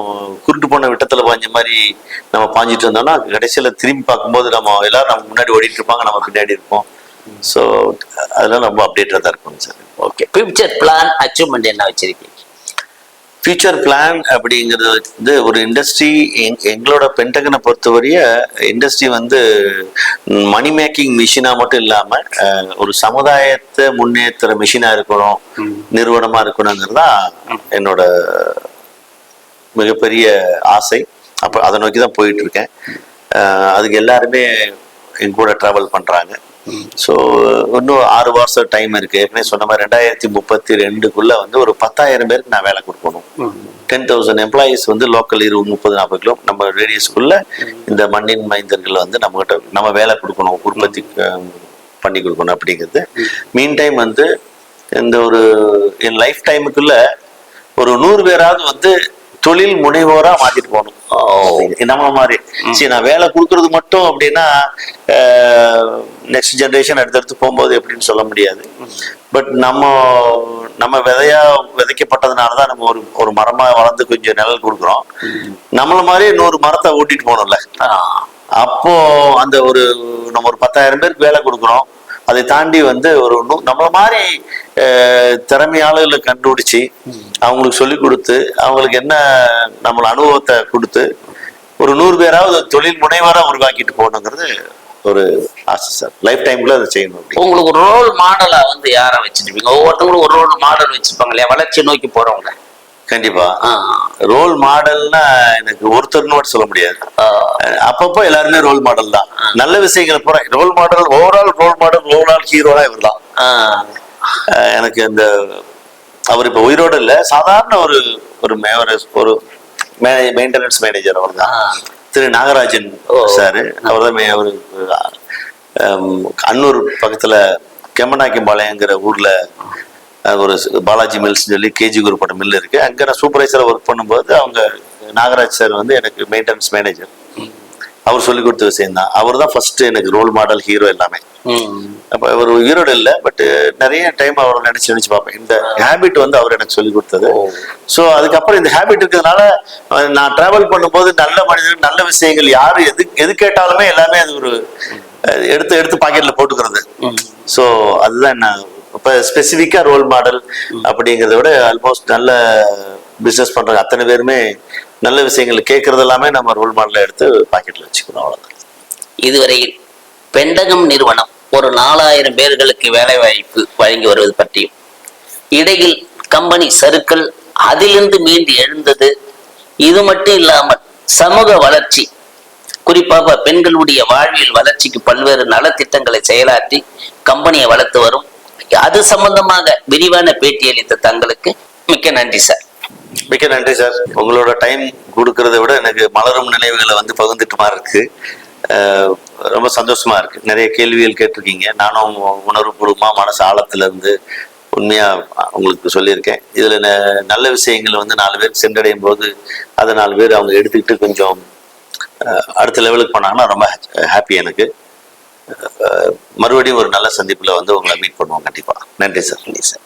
குருட்டு போன விட்டத்துல பாஞ்ச மாதிரி நம்ம பாஞ்சிட்டு இருந்தோம்னா கடைசியில திரும்பி பார்க்கும்போது நம்ம எல்லாரும் நம்ம முன்னாடி ஓடிட்டு இருப்பாங்க, நம்ம பின்னாடி இருப்போம். ஸோ அதெல்லாம் ரொம்ப அப்டேட்டா தான் இருக்கும் sir. Okay, future plan, achievement என்ன வச்சிருக்கீங்க? ஃபியூச்சர் பிளான் அப்படிங்கிறது வந்து ஒரு இண்டஸ்ட்ரி, எங்களோட பென்டகனை பொறுத்தவரைய இண்டஸ்ட்ரி வந்து மணி மேக்கிங் மிஷினா மட்டும் இல்லாம ஒரு சமுதாயத்தை முன்னேற்ற மிஷினா இருக்கணும், நிறுவனமா இருக்கணுங்கிறது தான் என்னோட மிகப்பெரிய ஆசை. அப்போ அதை நோக்கி தான் போயிட்டு இருக்கேன். அதுக்கு எல்லாருமே எங்க கூட டிராவல் பண்றாங்க. ஸோ இன்னும் 6 வருஷம் டைம் இருக்கு. ஏற்கனவே சொன்ன மாதிரி 2032 வந்து ஒரு 10,000 பேருக்கு நான் வேலை கொடுக்கணும். 10,000 எம்ப்ளாயிஸ் வந்து லோக்கல் 20-30-40 கிலோ நம்ம ரேடியஸ்க்குள்ள இந்த மண்ணின் மைந்தர்கள் வந்து நம்ம வேலை கொடுக்கணும், உற்பத்தி பண்ணி கொடுக்கணும் அப்படிங்கிறது. மீன் டைம் வந்து இந்த ஒரு என் லைஃப் டைமுக்குள்ள ஒரு 100 பேராவது வந்து தொழில் முனைவோரா மாத்திட்டு போகணும். நம்ம மாதிரி சரி நான் வேலை கொடுக்கறது மட்டும் அப்படின்னா நெக்ஸ்ட் ஜெனரேஷன் அடுத்தடுத்து போகும்போது எப்படின்னு சொல்ல முடியாது. பட் நம்ம விதைக்கப்பட்டதுனாலதான் நம்ம ஒரு மரமா வளர்ந்து கொஞ்சம் நிழல் கொடுக்குறோம். நம்மள மாதிரி 100 மரத்தை ஓட்டிட்டு போகணும்ல. அப்போ அந்த நம்ம ஒரு 10,000 பேருக்கு வேலை கொடுக்குறோம். அதை தாண்டி வந்து ஒரு நம்மள மாதிரி திறமையாளர்களை கண்டுபிடிச்சி அவங்களுக்கு சொல்லி கொடுத்து அவங்களுக்கு என்ன நம்மள அனுபவத்தை கொடுத்து ஒரு 100 பேராவது தொழில் முனைவரா உருவாக்கிட்டு போகணுங்கிறது ஒரு ஆசை சார். லைஃப் டைம்ல அதை செய்யணும். உங்களுக்கு ஒரு ரோல் மாடலா வந்து யாரை வச்சிருப்பீங்க? ஒவ்வொருத்தவங்களும் ஒரு ரோல் மாடல் வச்சிருப்பாங்க இல்லையா, வளர்ச்சி நோக்கி போறவங்க. கண்டிப்பா ரோல் மாடல்னா எனக்கு ஒருத்தர்னு சொல்ல முடியாது. அப்பப்போ எல்லாருமே ரோல் மாடல் தான். நல்ல விஷயங்களை போற ரோல் மாடல், ஓவரால் ஹீரோவா இவர் தான். எனக்கு இந்த அவர் இப்ப உயிரோடு இல்ல, சாதாரண ஒரு மெயின்டெனன்ஸ் மேனேஜர் அவர் தான், திரு நாகராஜன் சாரு. அவர் தான் அன்னூர் பக்கத்துல கெம்மநாயக்கம்பாளையங்கிற ஊர்ல ஒரு பாலாஜி மில்ஸ் சொல்லி கேஜி குரூப்போட மில் இருக்கு. அங்க நான் சூப்பர்வைசரா ஒர்க் பண்ணும்போது அவங்க நாகராஜ் சார் வந்து எனக்கு மெயின்டெனன்ஸ் மேனேஜர். அவர் சொல்லி கொடுத்த விஷயம் தான். அவர் தான் ஃபர்ஸ்ட் எனக்கு ரோல் மாடல், ஹீரோ எல்லாமே. அப்ப அவர் ஈரோடு இல்லை, பட் நிறைய டைம் அவரை நினைச்சு பார்ப்பேன். இந்த ஹேபிட் வந்து அவர் எனக்கு சொல்லி கொடுத்தது. ஸோ அதுக்கப்புறம் இந்த ஹேபிட் இருக்கிறதுனால நான் டிராவல் பண்ணும்போது நல்ல மனிதர்கள், நல்ல விஷயங்கள் யாரு எது கேட்டாலுமே எல்லாமே அது ஒரு எடுத்து பாக்கெட்ல போட்டுக்கிறது. ஸோ அதுதான் என்ன இப்ப ஸ்பெசிபிக்கா ரோல் மாடல் அப்படிங்கிறத விட ஆல்மோஸ்ட் நல்ல பிசினஸ் பண்றாங்க அத்தனை பேருமே நல்ல விஷயங்கள் கேட்கறது எல்லாமே நம்ம ரோல் மாடலை எடுத்து பாக்கெட்ல வச்சுக்கணும். அவ்வளவுதான். இதுவரையில் பெண்டகம் நிறுவனம் ஒரு 4000 பேர்களுக்கு வேலை வாய்ப்பு வழங்கி வருவது பற்றியும், இடையில் கம்பெனி சறுக்கல், அதிலிருந்து மீண்டு எழுந்தது, இது மட்டும் இல்லாமல் சமூக வளர்ச்சி, குறிப்பாக பெண்களுடைய வாழ்வியல் வளர்ச்சிக்கு பல்வேறு நலத்திட்டங்களை செயலாற்றி கம்பெனியை வளர்த்து வரும், அது சம்பந்தமாக விரிவான பேட்டி அளித்த தங்களுக்கு மிக்க நன்றி சார். மிக்க நன்றி சார். உங்களோட டைம் கொடுக்கறத விட எனக்கு மலரும் நினைவுகளை வந்து பகிர்ந்துட்டுமா இருக்கு. ரொம்ப சந்தோஷமா இருக்கு. நிறைய கேள்விகள் கேட்டிருக்கீங்க. நானும் உணர்வுபூர்வமா மனசு ஆழத்துல இருந்து உண்மையா உங்களுக்கு சொல்லியிருக்கேன். இதுல நல்ல விஷயங்கள் வந்து 4 பேர் சென்றடையும் போது அதை 4 பேர் அவங்க எடுத்துக்கிட்டு கொஞ்சம் அடுத்த லெவலுக்கு போனாங்கன்னா ரொம்ப ஹாப்பி எனக்கு. மறுபடியும் ஒரு நல்ல சந்திப்புல வந்து உங்களை மீட் பண்ணுவோம் கண்டிப்பா. நன்றி சார். நன்றி சார்.